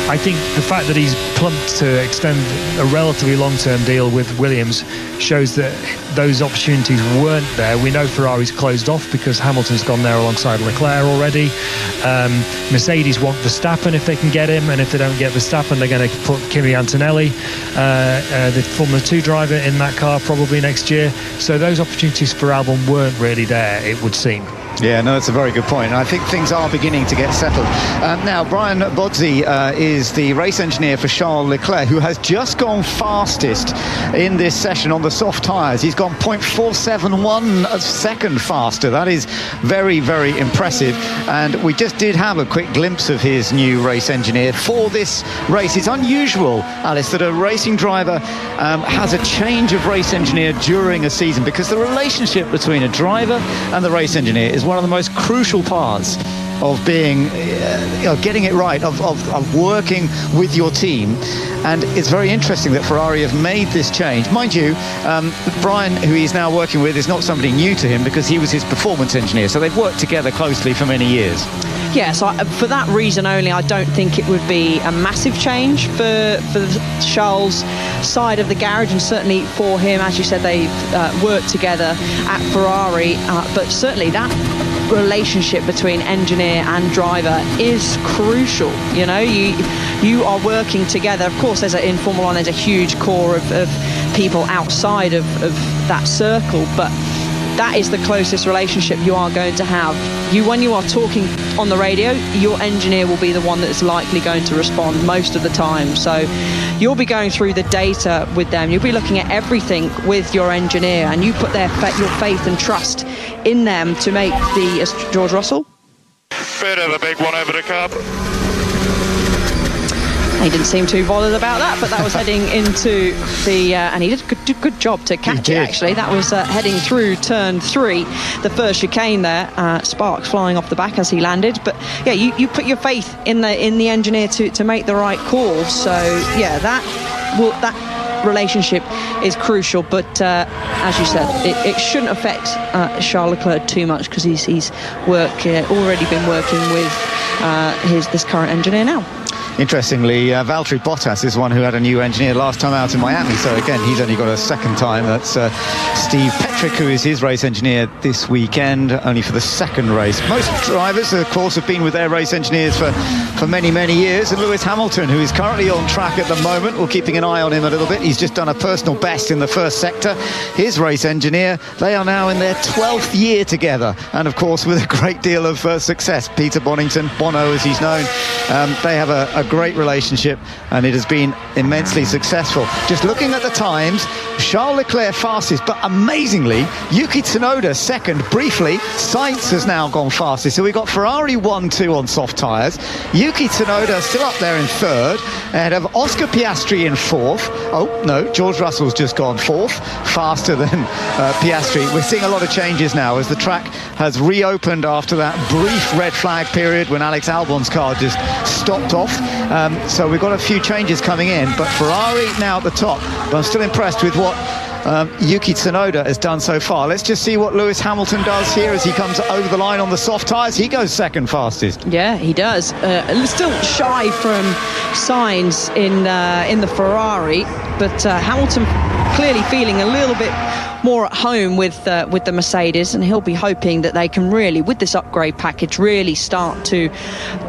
I think the fact that he's plumped to extend a relatively long-term deal with Williams shows that those opportunities weren't there. We know Ferrari's closed off because Hamilton's gone there alongside Leclerc already. Mercedes want Verstappen if they can get him, and if they don't get Verstappen, they're going to put Kimi Antonelli, the Formula 2 driver, in that car probably next year. So those opportunities for Albon weren't really there, it would seem. Yeah, no, that's a very good point. And I think things are beginning to get settled. Now, Brian Bodsey is the race engineer for Charles Leclerc, who has just gone fastest in this session on the soft tyres. He's gone 0.471 a second faster. That is very, very impressive. And we just did have a quick glimpse of his new race engineer for this race. It's unusual, Alice, that a racing driver has a change of race engineer during a season, because the relationship between a driver and the race engineer is one of the most crucial parts of being, getting it right, of working with your team. And it's very interesting that Ferrari have made this change. Mind you, Brian, who he's now working with, is not somebody new to him, because he was his performance engineer, so they've worked together closely for many years. Yeah, so for that reason only, I don't think it would be a massive change for Charles' side of the garage, and certainly for him, as you said, they've worked together at Ferrari, but certainly that relationship between engineer and driver is crucial. You know, you are working together. Of course, in Formula 1 there's a huge core of people outside of that circle, but that is the closest relationship you are going to have. When you are talking on the radio, your engineer will be the one that's likely going to respond most of the time. So you'll be going through the data with them. You'll be looking at everything with your engineer, and you put your faith and trust in them to make George Russell? Bit of a big one over the curb. He didn't seem too bothered about that, but that was heading into the... and he did a good job to catch it, actually. That was heading through turn 3, the first chicane there. Sparks flying off the back as he landed. But, yeah, you put your faith in the engineer to make the right call. So, yeah, that relationship is crucial. But, as you said, it shouldn't affect Charles Leclerc too much, because he's already been working with this current engineer now. Interestingly, Valtteri Bottas is one who had a new engineer last time out in Miami, so again he's only got a second time. That's Steve Petrick, who is his race engineer this weekend, only for the second race. Most drivers, of course, have been with their race engineers for many, many years, and Lewis Hamilton, who is currently on track at the moment, we're keeping an eye on him a little bit. He's just done a personal best in the first sector. His race engineer, they are now in their 12th year together, and of course with a great deal of success. Peter Bonington, Bono as he's known, they have a great relationship, and it has been immensely successful. Just looking at the times, Charles Leclerc fastest, but amazingly Yuki Tsunoda second. Briefly, Sainz has now gone fastest, so we've got Ferrari 1-2 on soft tyres. Yuki Tsunoda still up there in third, ahead of Oscar Piastri in fourth. Oh no, George Russell's just gone fourth, faster than Piastri. We're seeing a lot of changes now as the track has reopened after that brief red flag period when Alex Albon's car just stopped off. So we've got a few changes coming in, but Ferrari now at the top. But I'm still impressed with what Yuki Tsunoda has done so far. Let's just see what Lewis Hamilton does here as he comes over the line on the soft tyres. He goes second fastest. Yeah, he does. Still shy from Sainz in the Ferrari, but Hamilton clearly feeling a little bit more at home with the Mercedes, and he'll be hoping that they can really, with this upgrade package, really start to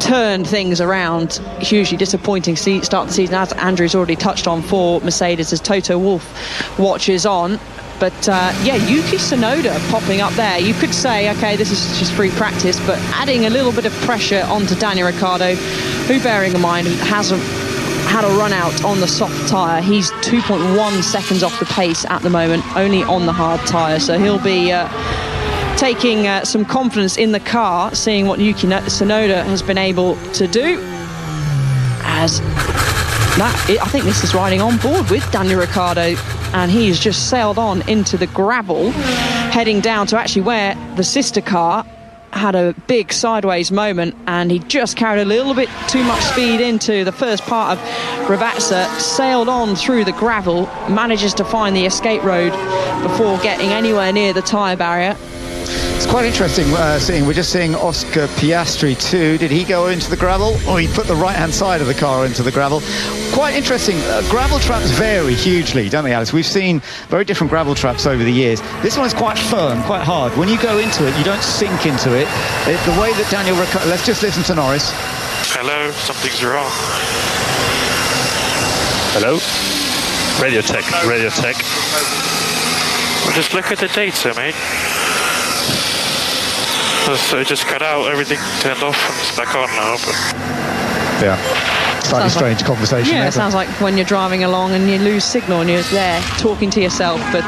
turn things around. Hugely disappointing start the season, as Andrew's already touched on, for Mercedes as Toto Wolff watches on. But yeah, Yuki Tsunoda popping up there. You could say, okay, this is just free practice, but adding a little bit of pressure onto Daniel Ricciardo, who, bearing in mind, hasn't had a run out on the soft tyre. He's 2.1 seconds off the pace at the moment, only on the hard tyre, so he'll be taking some confidence in the car, seeing what Yuki Tsunoda has been able to do. As that, I think this is riding on board with Daniel Ricciardo, and he's just sailed on into the gravel, heading down to actually where the sister car had a big sideways moment, and he just carried a little bit too much speed into the first part of Ravazza, sailed on through the gravel, manages to find the escape road before getting anywhere near the tyre barrier. It's quite interesting we're just seeing Oscar Piastri too. Did he go into the gravel, or he put the right-hand side of the car into the gravel? Quite interesting. Gravel traps vary hugely, don't they, Alice? We've seen very different gravel traps over the years. This one is quite firm, quite hard. When you go into it, you don't sink into it. The way that Daniel Ricciardo... Let's just listen to Norris. Hello, something's wrong. Hello? Radio tech, radio tech. Well, just look at the data, mate. So it just cut out, everything turned off, and it's back on now. But Yeah. Slightly strange conversation. Yeah, it sounds like when you're driving along and you lose signal and you're there talking to yourself, but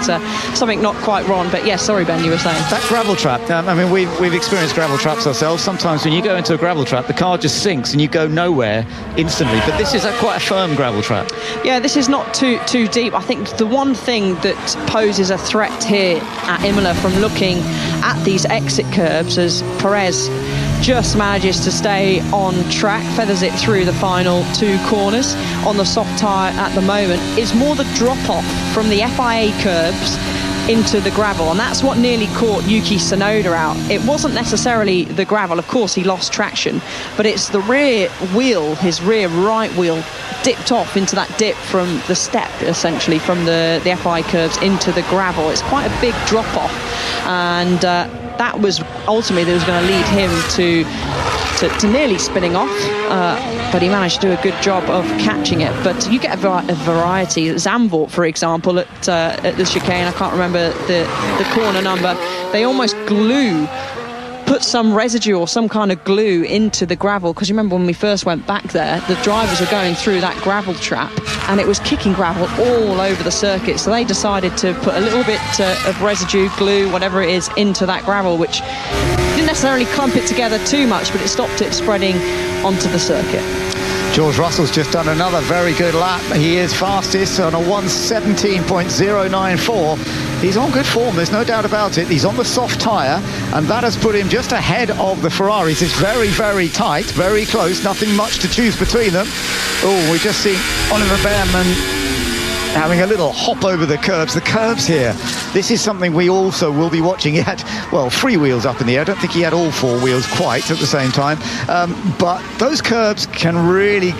something not quite wrong. But yes, sorry, Ben, you were saying. That gravel trap, I mean, we've experienced gravel traps ourselves. Sometimes when you go into a gravel trap, the car just sinks and you go nowhere instantly. But this is quite a firm gravel trap. Yeah, this is not too deep. I think the one thing that poses a threat here at Imola from looking at these exit curbs as Perez just manages to stay on track, feathers it through the final 2 corners on the soft tyre at the moment, is more the drop-off from the FIA curbs into the gravel, and that's what nearly caught Yuki Tsunoda out. It wasn't necessarily the gravel, of course he lost traction, but it's the rear wheel, his rear right wheel, dipped off into that dip from the step, essentially, from the FIA curbs into the gravel. It's quite a big drop-off, and that was ultimately that was going to lead him to nearly spinning off, but he managed to do a good job of catching it. But you get a variety. Zandvoort, for example, at the chicane, I can't remember the corner number, they almost put some residue or some kind of glue into the gravel, because you remember when we first went back there, the drivers were going through that gravel trap and it was kicking gravel all over the circuit, so they decided to put a little bit of residue, glue, whatever it is, into that gravel, which didn't necessarily clump it together too much, but it stopped it spreading onto the circuit. George Russell's just done another very good lap. He is fastest on a 1:17.094. He's on good form, there's no doubt about it. He's on the soft tyre, and that has put him just ahead of the Ferraris. It's very, very tight, very close, nothing much to choose between them. Oh, we just see Oliver Behrman having a little hop over the curbs. The curbs here, this is something we also will be watching. He had, well, 3 wheels up in the air. I don't think he had all 4 wheels quite at the same time. But those curbs can really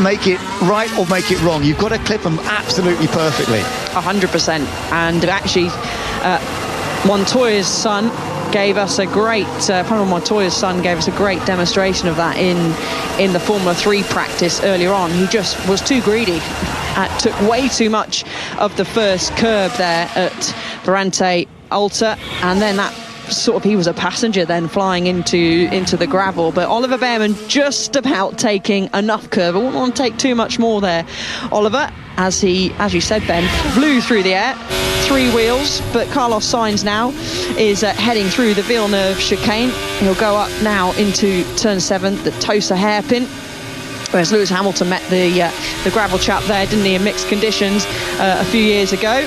make it right or make it wrong. You've got to clip them absolutely perfectly. 100%. And actually, Montoya's son gave us a great, Pablo Montoya's son gave us a great demonstration of that in the Formula 3 practice earlier on. He just was too greedy. Took way too much of the first curb there at Ferrante Alta, and then that sort of, he was a passenger then flying into the gravel. But Oliver Behrman just about taking enough curb. I wouldn't want to take too much more there, Oliver, as he, as you said, Ben, flew through the air, 3 wheels. But Carlos Sainz now is heading through the Villeneuve chicane. He'll go up now into turn 7, the Tosa hairpin, whereas Lewis Hamilton met the gravel chap there, didn't he, in mixed conditions a few years ago.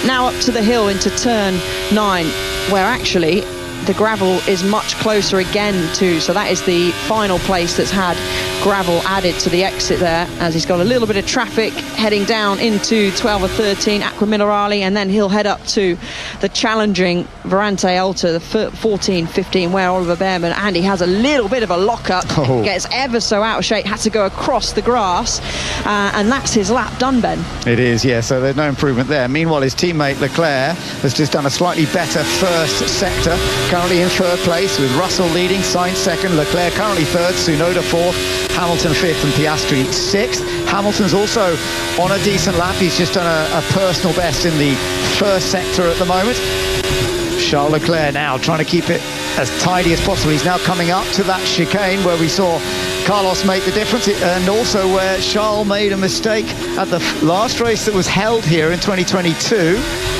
Now up to the hill into turn 9, where actually the gravel is much closer again too. So that is the final place that's had gravel added to the exit there, as he's got a little bit of traffic heading down into 12 or 13 Acqua Minerale, and then he'll head up to the challenging Ferrante Alta, the 14-15, where Oliver Behrman, and he has a little bit of a lock-up, gets ever so out of shape, had to go across the grass, and that's his lap done, Ben. It is, yeah, so there's no improvement there. Meanwhile, his teammate Leclerc has just done a slightly better first sector, currently in 3rd place, with Russell leading, Sainz 2nd, Leclerc currently 3rd, Tsunoda 4th, Hamilton 5th and Piastri 6th. Hamilton's also on a decent lap. He's just done a personal best in the first sector at the moment. Charles Leclerc now trying to keep it as tidy as possible. He's now coming up to that chicane where we saw Carlos make the difference, and also where Charles made a mistake at the last race that was held here in 2022.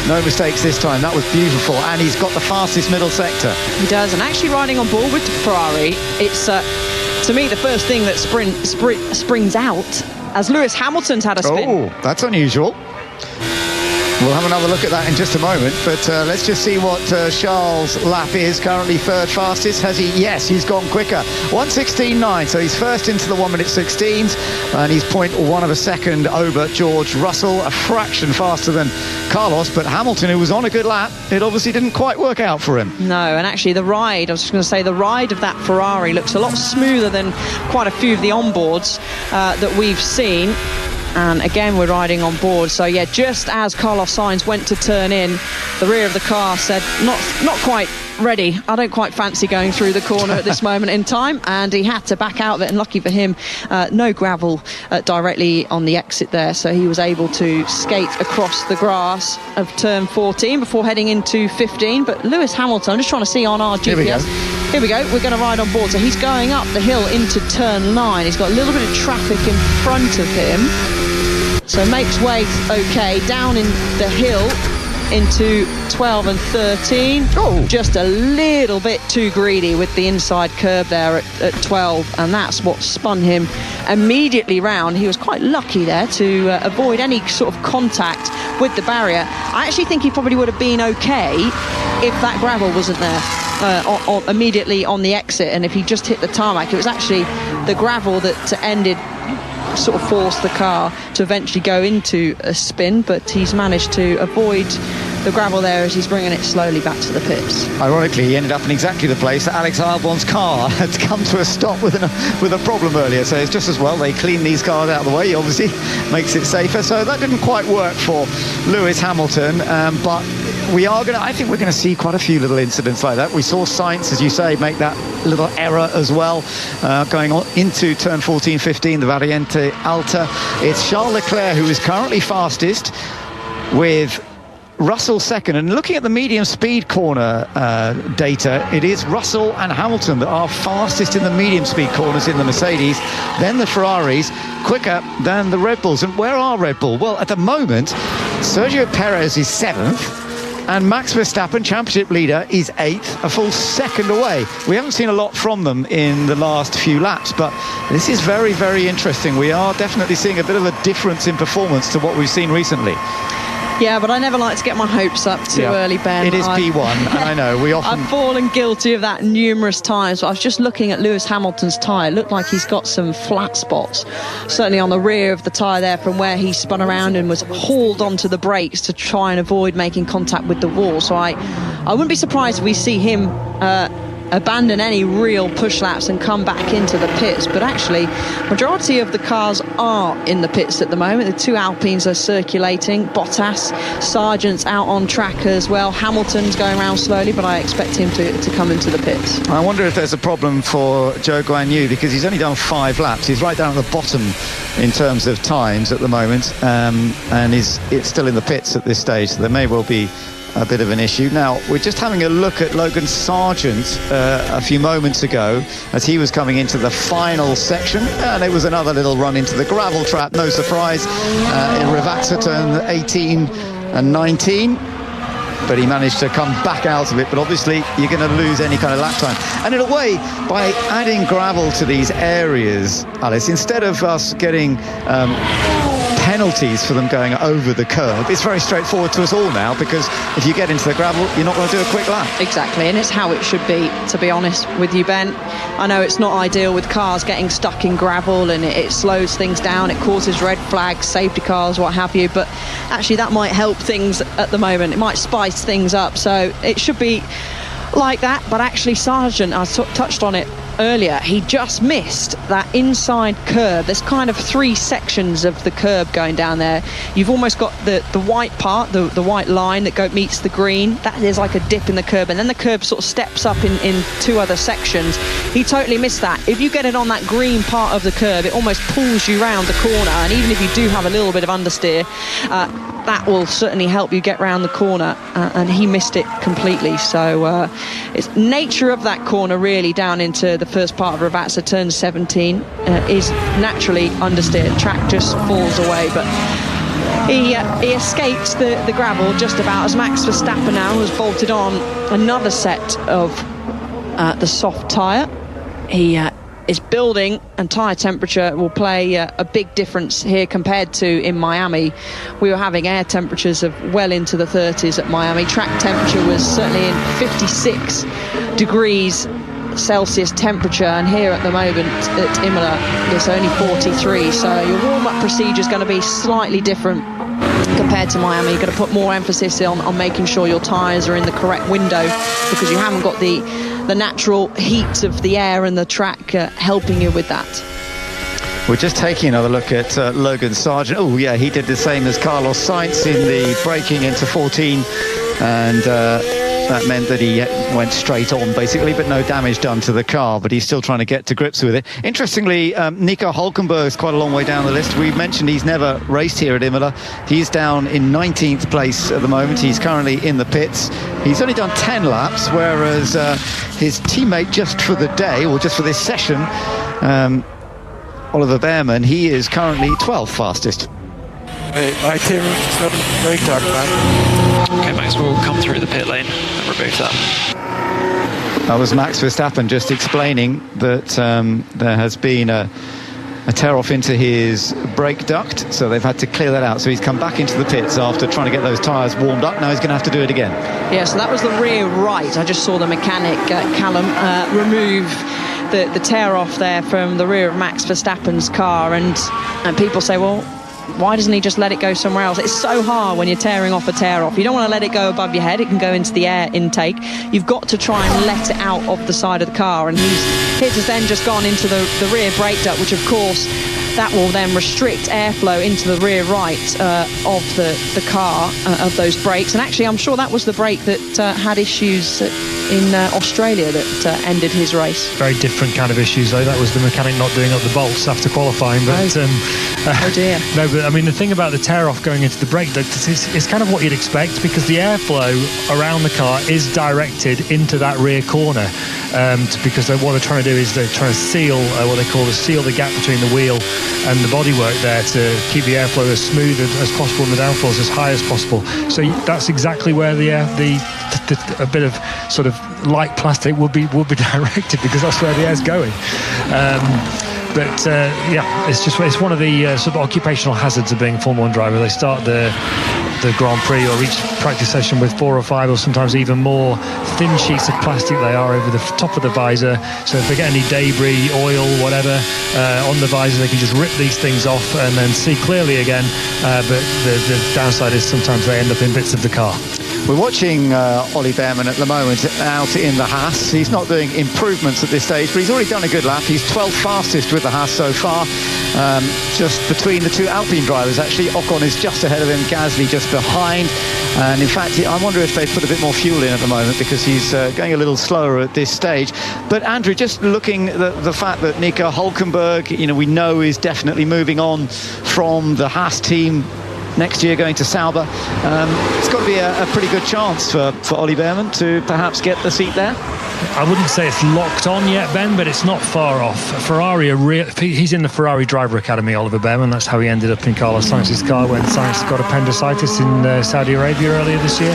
No mistakes this time. That was beautiful, and he's got the fastest middle sector. He does, and actually riding on board with the Ferrari, it's to me the first thing that springs out, as Lewis Hamilton's had a spin. Oh, that's unusual. We'll have another look at that in just a moment, but let's just see what Charles' lap is. Currently 3rd fastest. Has he? Yes, he's gone quicker. 1:16.9, so he's first into the 1-minute 16s, and he's 0.1 of a second over George Russell, a fraction faster than Carlos. But Hamilton, who was on a good lap, it obviously didn't quite work out for him. No, and actually the ride, I was just going to say, the ride of that Ferrari looks a lot smoother than quite a few of the onboards that we've seen. And again, we're riding on board. So yeah, just as Carlos Sainz went to turn in, the rear of the car said, not quite ready. I don't quite fancy going through the corner at this moment in time, and he had to back out of it. And lucky for him, no gravel directly on the exit there, so he was able to skate across the grass of turn 14 before heading into 15. But Lewis Hamilton, I'm just trying to see on our GPS. Here we go. We're going to ride on board. So he's going up the hill into turn 9. He's got a little bit of traffic in front of him, so makes way okay down in the hill into 12 and 13. Just a little bit too greedy with the inside curve there at 12, and that's what spun him immediately round. He was quite lucky there to avoid any sort of contact with the barrier. I actually think he probably would have been okay if that gravel wasn't there immediately on the exit, and if he just hit the tarmac. It was actually the gravel that ended, sort of forced the car to eventually go into a spin, but he's managed to avoid the gravel there as he's bringing it slowly back to the pits. Ironically, he ended up in exactly the place that Alex Albon's car had come to a stop with a problem earlier, so it's just as well they clean these cars out of the way. He obviously makes it safer, so that didn't quite work for Lewis Hamilton, but I think we're going to see quite a few little incidents like that. We saw Sainz, as you say, make that little error as well, going on into turn 14, 15, the Variante Alta. It's Charles Leclerc who is currently fastest, with Russell second. And looking at the medium speed corner data, it is Russell and Hamilton that are fastest in the medium speed corners in the Mercedes, then the Ferraris, quicker than the Red Bulls. And where are Red Bull? Well, at the moment, Sergio Perez is 7th, and Max Verstappen, championship leader, is 8th, a full second away. We haven't seen a lot from them in the last few laps, but this is very, very interesting. We are definitely seeing a bit of a difference in performance to what we've seen recently. Yeah, but I never like to get my hopes up too early, Ben. It is P1, and I know we often... I've fallen guilty of that numerous times. I was just looking at Lewis Hamilton's tyre. It looked like he's got some flat spots, certainly on the rear of the tyre there, from where he spun around and was hauled onto the brakes to try and avoid making contact with the wall. So I wouldn't be surprised if we see him abandon any real push laps and come back into the pits. But actually, majority of the cars are in the pits at the moment. The two Alpines are circulating. Bottas, Sargent's out on track as well. Hamilton's going around slowly, but I expect him to come into the pits. I wonder if there's a problem for Zhou Guanyu, because he's only done 5 laps. He's right down at the bottom in terms of times at the moment, and it's still in the pits at this stage, so there may well be a bit of an issue. Now, we're just having a look at Logan Sargent a few moments ago as he was coming into the final section, and it was another little run into the gravel trap, no surprise, in Rivazza turn 18 and 19. But he managed to come back out of it. But obviously, you're going to lose any kind of lap time. And in a way, by adding gravel to these areas, Alice, instead of us getting penalties for them going over the curb, it's very straightforward to us all now, because if you get into the gravel, you're not going to do a quick lap. Exactly, and it's how it should be, to be honest with you, Ben. I know it's not ideal with cars getting stuck in gravel, and it slows things down, it causes red flags, safety cars, what have you, but actually that might help things at the moment. It might spice things up, so it should be like that. But actually, Sargent, I touched on it earlier, he just missed that inside curb. There's kind of 3 sections of the curb going down there. You've almost got the white part, the white line that meets the green. That is like a dip in the curb, and then the curb sort of steps up in 2 other sections. He totally missed that. If you get it on that green part of the curb, it almost pulls you round the corner, and even if you do have a little bit of understeer, that will certainly help you get round the corner, and he missed it completely. So it's nature of that corner, really, down into the first part of Rivazza turn 17 is naturally understeer. Track just falls away, but he escapes the gravel just about as Max Verstappen now has bolted on another set of the soft tyre. He is building, and tyre temperature will play a big difference here compared to in Miami. We were having air temperatures of well into the 30s at Miami. Track temperature was certainly in 56 degrees Celsius temperature, and here at the moment at Imola it's only 43, so your warm-up procedure is going to be slightly different compared to Miami. You're going to put more emphasis on making sure your tyres are in the correct window, because you haven't got the natural heat of the air and the track helping you with that. We're just taking another look at Logan Sargent. Oh, yeah, he did the same as Carlos Sainz in the braking into 14, and that meant that he went straight on, basically, but no damage done to the car, but he's still trying to get to grips with it. Interestingly, Nico Hülkenberg is quite a long way down the list. We mentioned he's never raced here at Imola. He's down in 19th place at the moment. He's currently in the pits. He's only done 10 laps, whereas his teammate just for the day, or just for this session, Oliver Bearman, he is currently 12th fastest. My team is not very dark, man. Okay, Max, we'll come through the pit lane and remove that. That was Max Verstappen just explaining that there has been a tear-off into his brake duct, so they've had to clear that out. So he's come back into the pits after trying to get those tyres warmed up. Now he's going to have to do it again. Yeah, so that was the rear right. I just saw the mechanic, Callum, remove the tear-off there from the rear of Max Verstappen's car, and people say, well, why doesn't he just let it go somewhere else? It's so hard when you're tearing off a tear-off. You don't want to let it go above your head. It can go into the air intake. You've got to try and let it out of the side of the car, and his has then just gone into the rear brake duct, which of course that will then restrict airflow into the rear right of the car, of those brakes. And actually, I'm sure that was the brake that had issues in Australia that ended his race. Very different kind of issues, though. That was the mechanic not doing up the bolts after qualifying. But oh dear. No, but I mean, the thing about the tear-off going into the brake duct is kind of what you'd expect, because the airflow around the car is directed into that rear corner. Because what they're trying to do is they're trying to seal what they call seal the gap between the wheel and the bodywork there, to keep the airflow as smooth as possible and the downforce as high as possible. So that's exactly where a bit of sort of light plastic would be directed, because that's where the air's going. Yeah, it's one of the sort of occupational hazards of being a Formula 1 driver. They start the Grand Prix or each practice session with 4 or 5 or sometimes even more thin sheets of plastic they are over the top of the visor, so if they get any debris, oil, whatever on the visor, they can just rip these things off and then see clearly again, but the downside is sometimes they end up in bits of the car. We're watching Ollie Bearman at the moment out in the Haas. He's not doing improvements at this stage, but he's already done a good lap. He's 12th fastest with the Haas so far, just between the two Alpine drivers. Actually, Ocon is just ahead of him, Gasly just behind, and in fact I wonder if they've put a bit more fuel in at the moment, because he's going a little slower at this stage. But Andrew, just looking at the fact that Nico Hülkenberg, we know is definitely moving on from the Haas team next year, going to Sauber, it's got to be a pretty good chance for Ollie Bearman to perhaps get the seat there. I wouldn't say it's locked on yet, Ben, but it's not far off. Ferrari he's in the Ferrari driver academy, Oliver Bearman. That's how he ended up in Carlos Sainz's car when Sainz got appendicitis in Saudi Arabia earlier this year,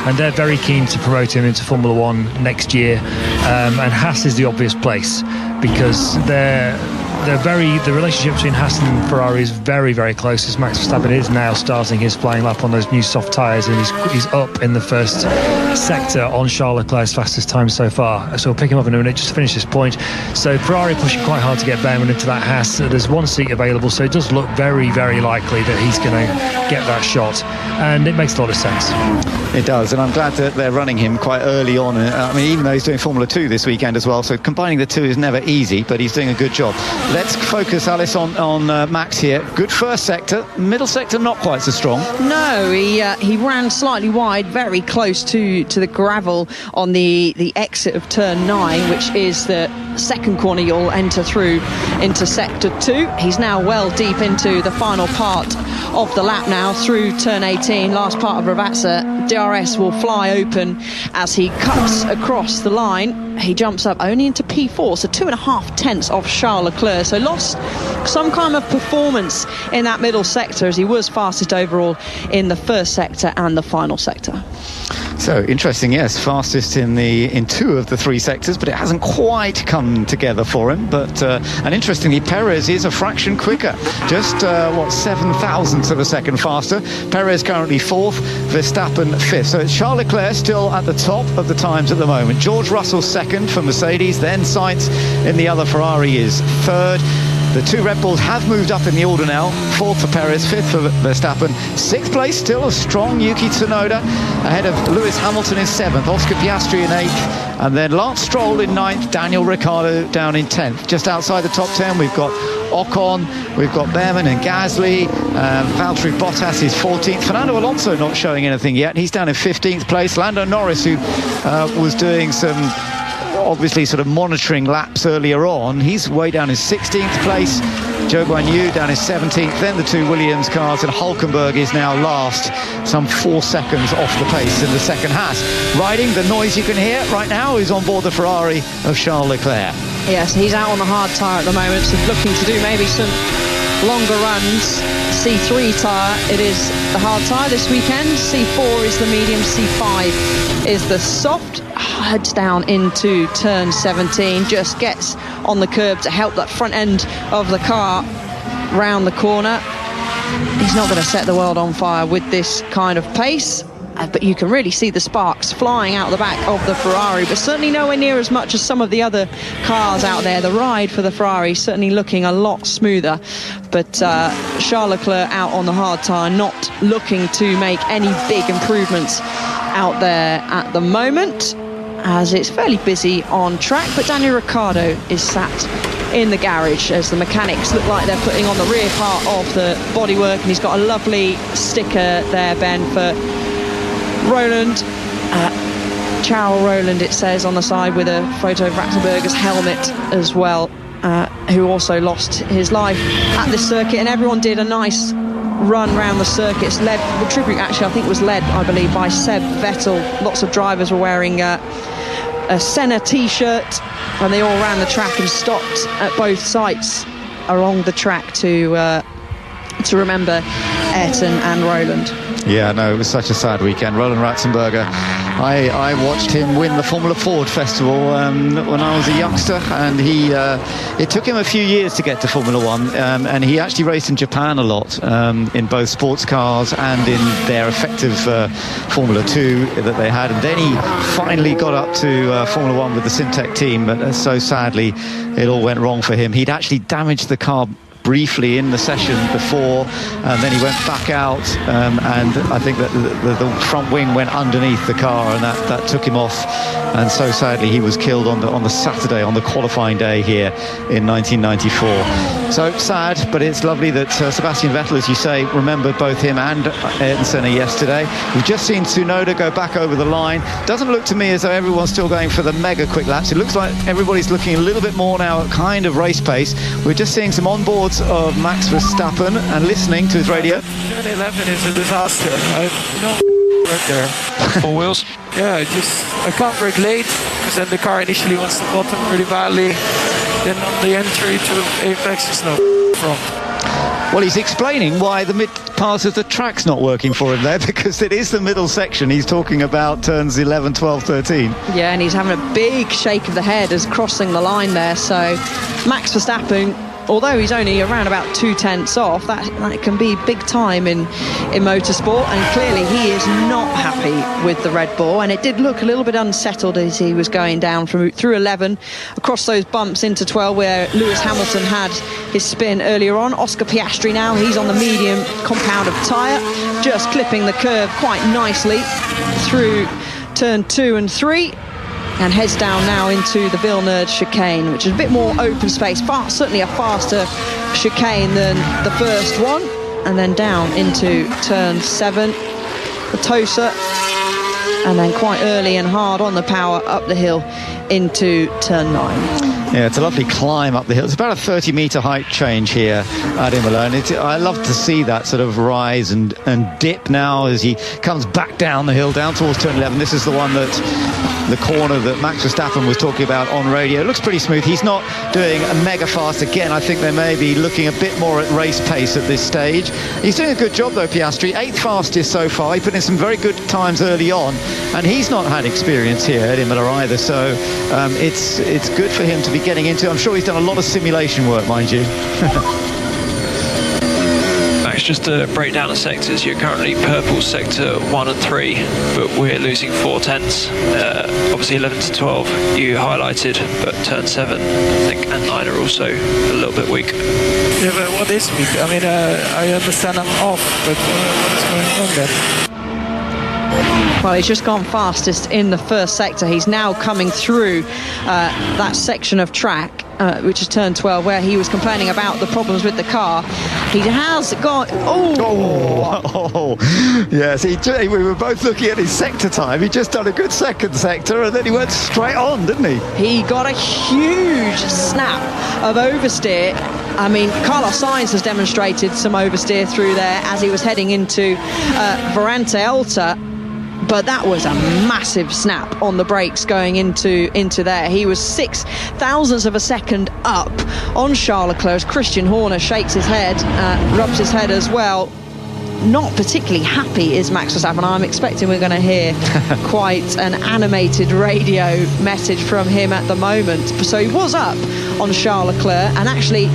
and they're very keen to promote him into Formula 1 next year, and Haas is the obvious place, because the relationship between Haas and Ferrari is very, very close, as Max Verstappen is now starting his flying lap on those new soft tyres, and he's up in the first sector on Charles Leclerc's fastest time so far. So we'll pick him up in a minute just to finish this point. So Ferrari pushing quite hard to get Bearman into that Haas. There's one seat available, so it does look very, very likely that he's going to get that shot, and it makes a lot of sense. It does, and I'm glad that they're running him quite early on. I mean, even though he's doing Formula 2 this weekend as well, so combining the two is never easy, but he's doing a good job. Let's focus, Alice, on Max here. Good first sector, middle sector not quite so strong. No, he ran slightly wide, very close to the gravel on the exit of turn 9, which is the second corner you'll enter through into sector 2. He's now well deep into the final part of the lap now, through turn 18, last part of Ravazza. DRS will fly open as he cuts across the line. He jumps up only into P4, so 2.5 tenths off Charles Leclerc, so lost some kind of performance in that middle sector, as he was fastest overall in the first sector and the final sector. So interesting, yes, fastest in 2 of the 3 sectors, but it hasn't quite come together for him. But and interestingly, Perez is a fraction quicker, just 7 thousandths of a second faster. Perez currently 4th, Verstappen 5th. So it's Charles Leclerc still at the top of the times at the moment. George Russell 2nd for Mercedes, then Sainz in the other Ferrari is 3rd. The two Red Bulls have moved up in the order now. 4th for Perez, 5th for Verstappen. 6th place, still a strong Yuki Tsunoda, ahead of Lewis Hamilton in 7th, Oscar Piastri in 8th, and then Lance Stroll in 9th, Daniel Ricciardo down in 10th. Just outside the top 10, we've got Ocon, we've got Behrman and Gasly, Valtteri Bottas is 14th, Fernando Alonso not showing anything yet, he's down in 15th place. Lando Norris, who was doing some obviously sort of monitoring laps earlier on, he's way down in 16th place. Zhou Guanyu down in 17th, then the two Williams cars, and Hülkenberg is now last, some 4 seconds off the pace in the second Haas. Riding, the noise you can hear right now is on board the Ferrari of Charles Leclerc. Yes, he's out on the hard tyre at the moment, so looking to do maybe some longer runs. C3 tyre, it is the hard tyre this weekend. C4 is the medium, C5 is the soft. Heads down into turn 17, just gets on the curb to help that front end of the car round the corner. He's not going to set the world on fire with this kind of pace, but you can really see the sparks flying out the back of the Ferrari, but certainly nowhere near as much as some of the other cars out there. The ride for the Ferrari certainly looking a lot smoother, but Charles Leclerc out on the hard tyre, not looking to make any big improvements out there at the moment, as it's fairly busy on track. But Daniel Ricciardo is sat in the garage as the mechanics look like they're putting on the rear part of the bodywork, and he's got a lovely sticker there, Ben, for Roland, Ciao Roland, it says on the side, with a photo of Ratzenberger's helmet as well, who also lost his life at this circuit. And everyone did a nice run round the circuits, led, the tribute actually I think was led, I believe, by Seb Vettel. Lots of drivers were wearing a Senna t-shirt, and they all ran the track and stopped at both sites along the track to remember Ayrton and Roland. Yeah, no, it was such a sad weekend. Roland Ratzenberger, I watched him win the Formula Ford Festival when I was a youngster, and it took him a few years to get to Formula One, and he actually raced in Japan a lot, in both sports cars and in their effective Formula 2 that they had, and then he finally got up to Formula One with the Syntec team, but so sadly it all went wrong for him. He'd actually damaged the car briefly in the session before, and then he went back out, and I think that the front wing went underneath the car, and that took him off, and so sadly he was killed on the Saturday, on the qualifying day here in 1994. So sad, but it's lovely that Sebastian Vettel, as you say, remembered both him and Ayrton Senna yesterday. We've just seen Tsunoda go back over the line. Doesn't look to me as though everyone's still going for the mega quick laps. It looks like everybody's looking a little bit more now at kind of race pace. We're just seeing some onboards of Max Verstappen and listening to his radio. Turn 11 is a disaster. Right there. 4 wheels? Yeah, I can't brake late, because then the car initially wants to bottom really badly. Then on the entry to Apex is no from. Well, he's explaining why the mid part of the track's not working for him there, because it is the middle section. He's talking about turns 11, 12, 13. Yeah, and he's having a big shake of the head as crossing the line there. So Max Verstappen, although he's only around about 0.2 off, that can be big time in motorsport, and clearly he is not happy with the Red Bull, and it did look a little bit unsettled as he was going down through 11 across those bumps into 12 where Lewis Hamilton had his spin earlier on. Oscar Piastri now, he's on the medium compound of tyre, just clipping the curve quite nicely through turn 2 and 3. And heads down now into the Villeneuve chicane, which is a bit more open space, certainly a faster chicane than the first one. And then down into turn 7, the Tosa, and then quite early and hard on the power up the hill into turn 9. Yeah, it's a lovely climb up the hill. It's about a 30-metre height change here at Imola, and I love to see that sort of rise and dip now as he comes back down the hill, down towards turn 11. This is the one the corner that Max Verstappen was talking about on radio. It looks pretty smooth. He's not doing a mega fast again. I think they may be looking a bit more at race pace at this stage. He's doing a good job though, Piastri. 8th fastest so far. He put in some very good times early on, and he's not had experience here at Imola either, so it's good for him to be getting into. I'm sure he's done a lot of simulation work, mind you. Max Max, just to break down the sectors, you're currently purple sector 1 and 3, but we're losing 4 tenths. Obviously 11 to 12 you highlighted, but turn 7 I think and 9 are also a little bit weak. Yeah, but what is weak? I mean, I understand I'm off, but what is going on then? Well, he's just gone fastest in the first sector. He's now coming through that section of track, which is turn 12, where he was complaining about the problems with the car. He has got... Yes, we were both looking at his sector time. He just done a good second sector, and then he went straight on, didn't he? He got a huge snap of oversteer. I mean, Carlos Sainz has demonstrated some oversteer through there as he was heading into Varante Alta. But that was a massive snap on the brakes going into there. He was 6 thousandths of a second up on Charles Leclerc as Christian Horner shakes his head, rubs his head as well. Not particularly happy is Max Verstappen. I'm expecting we're going to hear quite an animated radio message from him at the moment. So he was up on Charles Leclerc and actually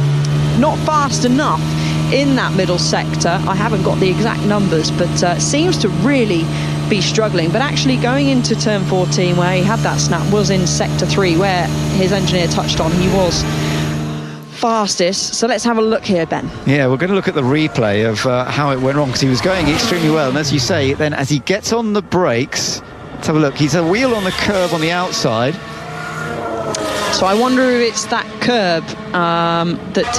not fast enough in that middle sector. I haven't got the exact numbers, but seems to really be struggling. But actually going into turn 14 where he had that snap was in sector 3 where his engineer touched on he was fastest. So let's have a look here, Ben. Yeah, we're going to look at the replay of how it went wrong, because he was going extremely well, and as you say, then as he gets on the brakes, let's have a look. He's a wheel on the curb on the outside. So I wonder if it's that curb that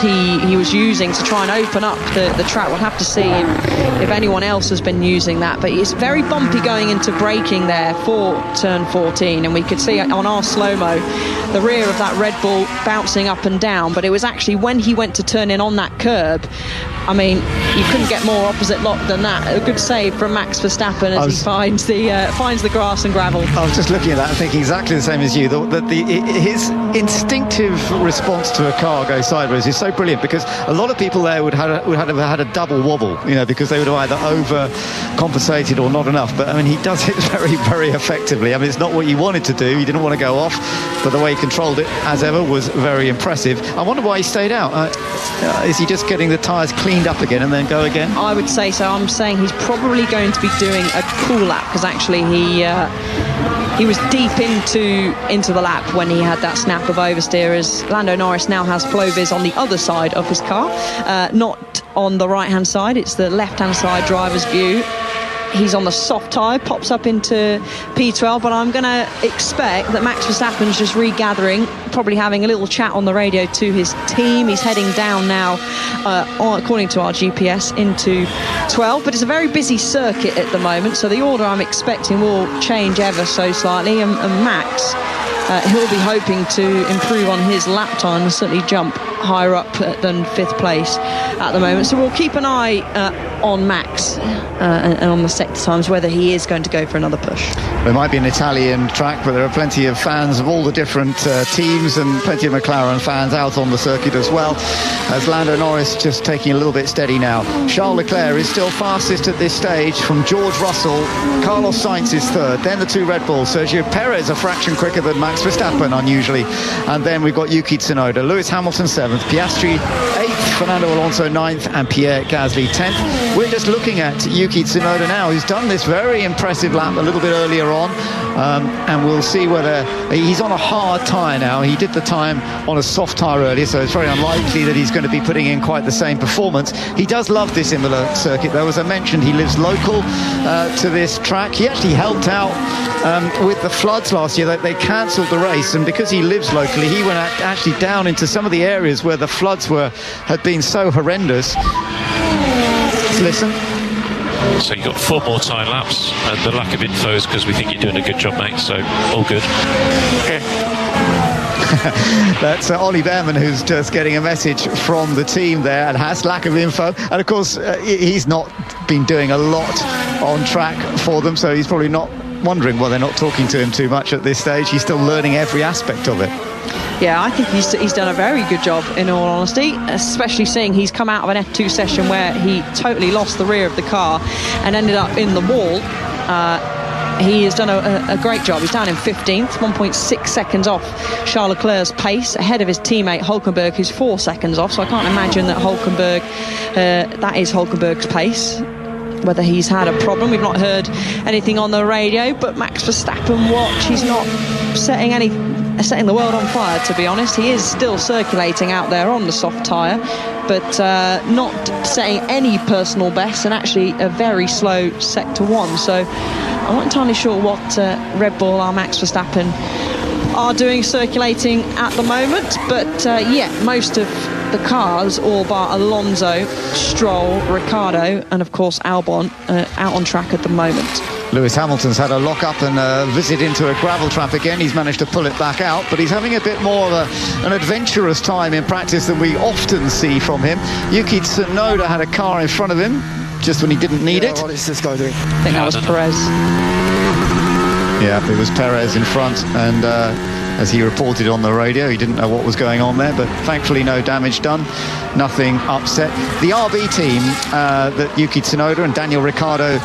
he was using to try and open up the track. We'll have to see if anyone else has been using that. But it's very bumpy going into braking there for turn 14. And we could see on our slow-mo the rear of that Red Bull bouncing up and down. But it was actually when he went to turn in on that curb, I mean, you couldn't get more opposite lock than that. A good save from Max Verstappen as he finds the grass and gravel. I was just looking at that and thinking exactly the same as you. His instinctive response to a car going sideways is so brilliant, because a lot of people there would have had a double wobble, because they would have either overcompensated or not enough. But I mean, he does it very, very effectively. I mean, it's not what you wanted to do. He didn't want to go off, but the way he controlled it, as ever, was very impressive. I wonder why he stayed out. Is he just getting the tyres cleaned up again and then go again? I would say so. I'm saying he's probably going to be doing a cool lap, because actually he was deep into the lap when he had that snap of oversteer, as Lando Norris now has Flovis on the other side of his car, not on the right hand side. It's the left hand side driver's view. He's on the soft tyre, pops up into P12, but I'm going to expect that Max Verstappen's just regathering, probably having a little chat on the radio to his team. He's heading down now, according to our GPS, into 12, but it's a very busy circuit at the moment, so the order I'm expecting will change ever so slightly, and Max, he'll be hoping to improve on his lap time and certainly jump higher up than 5th place at the moment. So we'll keep an eye on Max and on the sector times, whether he is going to go for another push. There might be an Italian track, but there are plenty of fans of all the different teams and plenty of McLaren fans out on the circuit as well, as Lando Norris just taking a little bit steady now. Charles Leclerc is still fastest at this stage from George Russell. Carlos Sainz is 3rd, then the 2 Red Bulls. Sergio Perez a fraction quicker than Max Verstappen, unusually, and then we've got Yuki Tsunoda. Lewis Hamilton 7th, Piastri 8th, Fernando Alonso 9th, and Pierre Gasly 10th. We're just looking at Yuki Tsunoda now, who's done this very impressive lap a little bit earlier on, and we'll see whether he's on a hard tyre now. He did the time on a soft tyre earlier, so it's very unlikely that he's going to be putting in quite the same performance. He does love this Emilia circuit, though. As I mentioned, he lives local to this track. He actually helped out with the floods last year. They cancelled the race, and because he lives locally, he went actually down into some of the areas where the floods had been so horrendous. Let's listen. So you've got 4 more time laps, and the lack of info is because we think you're doing a good job, mate, so all good. Okay. That's Ollie Behrman, who's just getting a message from the team there, and has lack of info. And of course, he's not been doing a lot on track for them, so he's probably not wondering why they're not talking to him too much at this stage. He's still learning every aspect of it. Yeah, I think he's done a very good job, in all honesty, especially seeing he's come out of an F2 session where he totally lost the rear of the car and ended up in the wall. he has done a great job. He's down in 15th, 1.6 seconds off Charles Leclerc's pace, ahead of his teammate Hulkenberg, who's 4 seconds off. So I can't imagine that that is Hulkenberg's pace. Whether he's had a problem, we've not heard anything on the radio. But Max Verstappen watch, he's not setting the world on fire, to be honest. He is still circulating out there on the soft tyre, but not setting any personal best, and actually a very slow sector 1. So I'm not entirely sure what Red Bull or Max Verstappen are doing circulating at the moment. But most of the cars, all bar Alonso, Stroll, Ricciardo, and of course Albon, out on track at the moment. Lewis Hamilton's had a lock-up and a visit into a gravel trap again. He's managed to pull it back out, but he's having a bit more of an adventurous time in practice than we often see from him. Yuki Tsunoda had a car in front of him just when he didn't need it. What is this guy doing? I think that was Perez. Yeah, it was Perez in front, and as he reported on the radio, he didn't know what was going on there, but thankfully no damage done, nothing upset. The RB team that Yuki Tsunoda and Daniel Ricciardo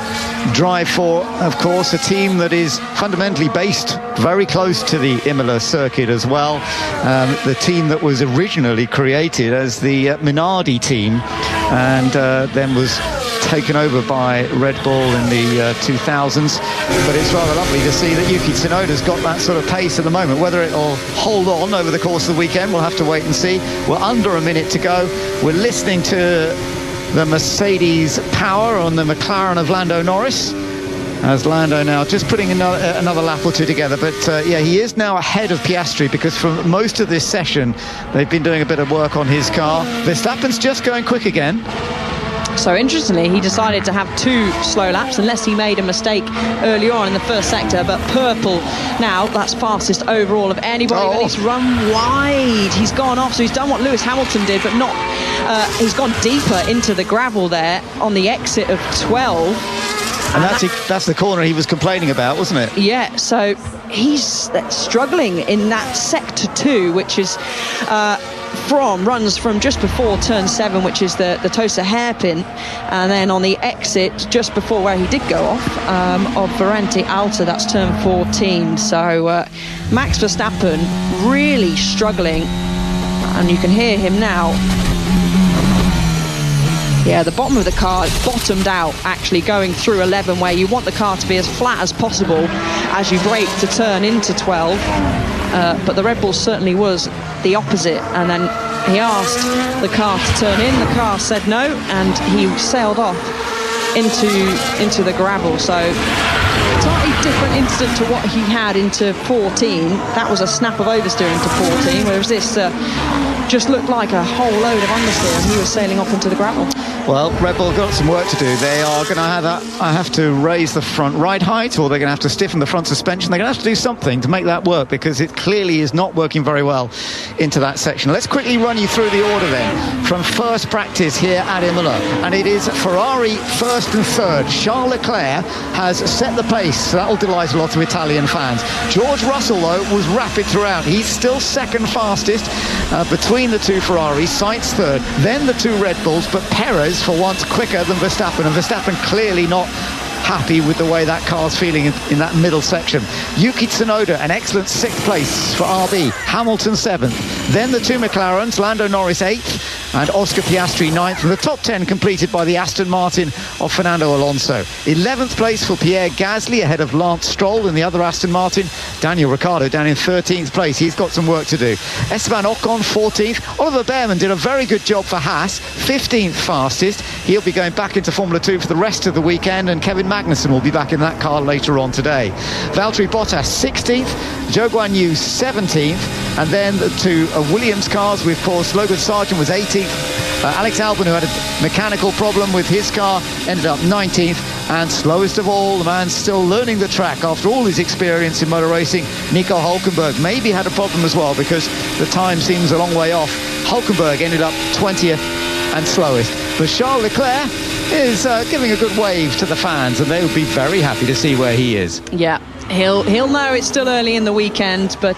drive for, of course, a team that is fundamentally based very close to the Imola circuit as well. The team that was originally created as the Minardi team, and then was taken over by Red Bull in the 2000s. But it's rather lovely to see that Yuki Tsunoda's got that sort of pace at the moment. Whether it'll hold on over the course of the weekend, we'll have to wait and see. We're under a minute to go. We're listening to the Mercedes power on the McLaren of Lando Norris, as Lando now just putting another lap or two together. But he is now ahead of Piastri, because for most of this session they've been doing a bit of work on his car. Verstappen's just going quick again. So interestingly, he decided to have 2 slow laps, unless he made a mistake earlier on in the first sector. But purple now, that's fastest overall of anybody. But he's run wide. He's gone off. So he's done what Lewis Hamilton did, but not. He's gone deeper into the gravel there on the exit of 12. And that's the corner he was complaining about, wasn't it? Yeah, so he's struggling in that sector 2, which is runs from just before turn 7, which is the Tosa hairpin, and then on the exit just before where he did go off of Ferrante Alta, that's turn 14. So Max Verstappen really struggling, and you can hear him now. Yeah, the bottom of the car bottomed out, actually going through 11, where you want the car to be as flat as possible as you brake to turn into 12. But the Red Bull certainly was the opposite, and then he asked the car to turn in. The car said no, and he sailed off into the gravel. So slightly different incident to what he had into 14. That was a snap of oversteering to 14, whereas this just looked like a whole load of understeer, and he was sailing off into the gravel. Well, Red Bull got some work to do. They are going to have to raise the front ride height, or they're going to have to stiffen the front suspension. They're going to have to do something to make that work, because it clearly is not working very well into that section. Let's quickly run you through the order then from first practice here at Imola, and it is Ferrari first and third. Charles Leclerc has set the pace, so that will delight a lot of Italian fans. George Russell, though, was rapid throughout. He's still second fastest between the 2 Ferraris. Sainz third, then the 2 Red Bulls, but Perez for once quicker than Verstappen, and Verstappen clearly not happy with the way that car's feeling in that middle section. Yuki Tsunoda, an excellent 6th place for RB. Hamilton 7th. Then the 2 McLarens, Lando Norris 8th and Oscar Piastri 9th. And the top 10 completed by the Aston Martin of Fernando Alonso. 11th place for Pierre Gasly, ahead of Lance Stroll in the other Aston Martin. Daniel Ricciardo down in 13th place. He's got some work to do. Esteban Ocon 14th. Oliver Behrman did a very good job for Haas, 15th fastest. He'll be going back into Formula 2 for the rest of the weekend, and Kevin Magnussen will be back in that car later on today. Valtteri Bottas 16th, Zhou Guanyu 17th, and then the 2 Williams cars with, of course, Logan Sargent was 18th. Alex Albon, who had a mechanical problem with his car, ended up 19th. And slowest of all, the man still learning the track after all his experience in motor racing, Nico Hülkenberg maybe had a problem as well, because the time seems a long way off. Hülkenberg ended up 20th and slowest. But Charles Leclerc is giving a good wave to the fans, and they will be very happy to see where he is. Yeah, he'll know it's still early in the weekend, but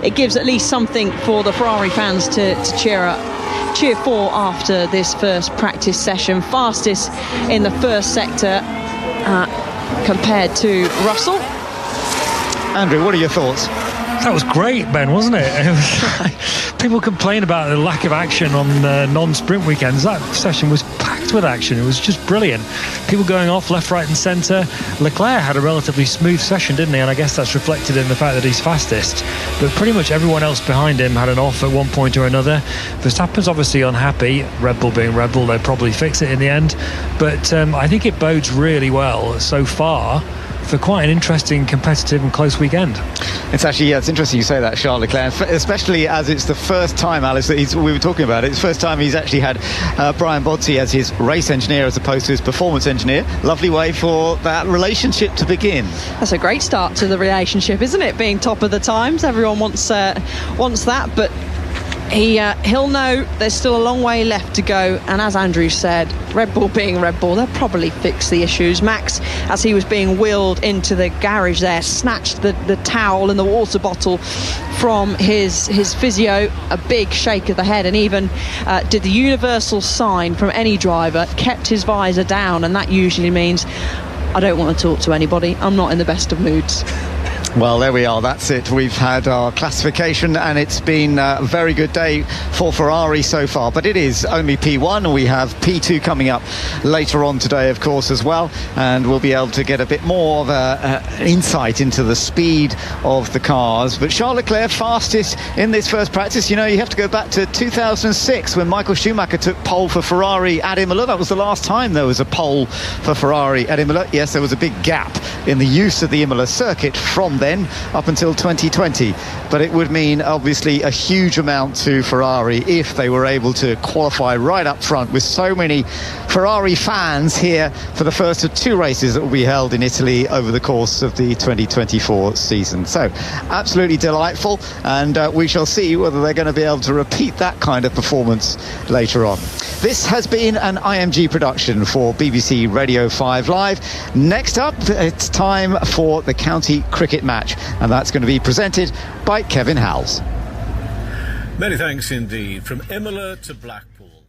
it gives at least something for the Ferrari fans to cheer for after this first practice session. Fastest in the first sector, compared to Russell. Andrew, what are your thoughts? That was great, Ben, wasn't it? It was people complain about the lack of action on non-sprint weekends. That session was packed with action. It was just brilliant. People going off left, right and centre. Leclerc had a relatively smooth session, didn't he? And I guess that's reflected in the fact that he's fastest. But pretty much everyone else behind him had an off at one point or another. Verstappen's obviously unhappy. Red Bull being Red Bull, they'll probably fix it in the end. But I think it bodes really well so far for quite an interesting, competitive and close weekend. It's actually, it's interesting you say that, Charles Leclerc, especially as it's the first time, Alice, that we were talking about it. It's the first time he's actually had Brian Bodzi as his race engineer as opposed to his performance engineer. Lovely way for that relationship to begin. That's a great start to the relationship, isn't it? Being top of the times, everyone wants that, but he'll know there's still a long way left to go, and as Andrew said, Red Bull being Red Bull, they'll probably fix the issues. Max, as he was being wheeled into the garage there, snatched the towel and the water bottle from his physio, a big shake of the head, and even did the universal sign from any driver, kept his visor down, and that usually means I don't want to talk to anybody, I'm not in the best of moods. Well, there we are. That's it. We've had our classification, and it's been a very good day for Ferrari so far. But it is only P1. We have P2 coming up later on today, of course, as well. And we'll be able to get a bit more of an insight into the speed of the cars. But Charles Leclerc fastest in this first practice. You know, you have to go back to 2006 when Michael Schumacher took pole for Ferrari at Imola. That was the last time there was a pole for Ferrari at Imola. Yes, there was a big gap in the use of the Imola circuit from then up until 2020, but it would mean obviously a huge amount to Ferrari if they were able to qualify right up front, with so many Ferrari fans here for the first of two races that will be held in Italy over the course of the 2024 season. So absolutely delightful, and we shall see whether they're going to be able to repeat that kind of performance later on. This has been an IMG production for BBC Radio 5 Live. Next up, it's time for the county cricket match, and that's going to be presented by Kevin Howells. Many thanks indeed. From Imola to Blackpool.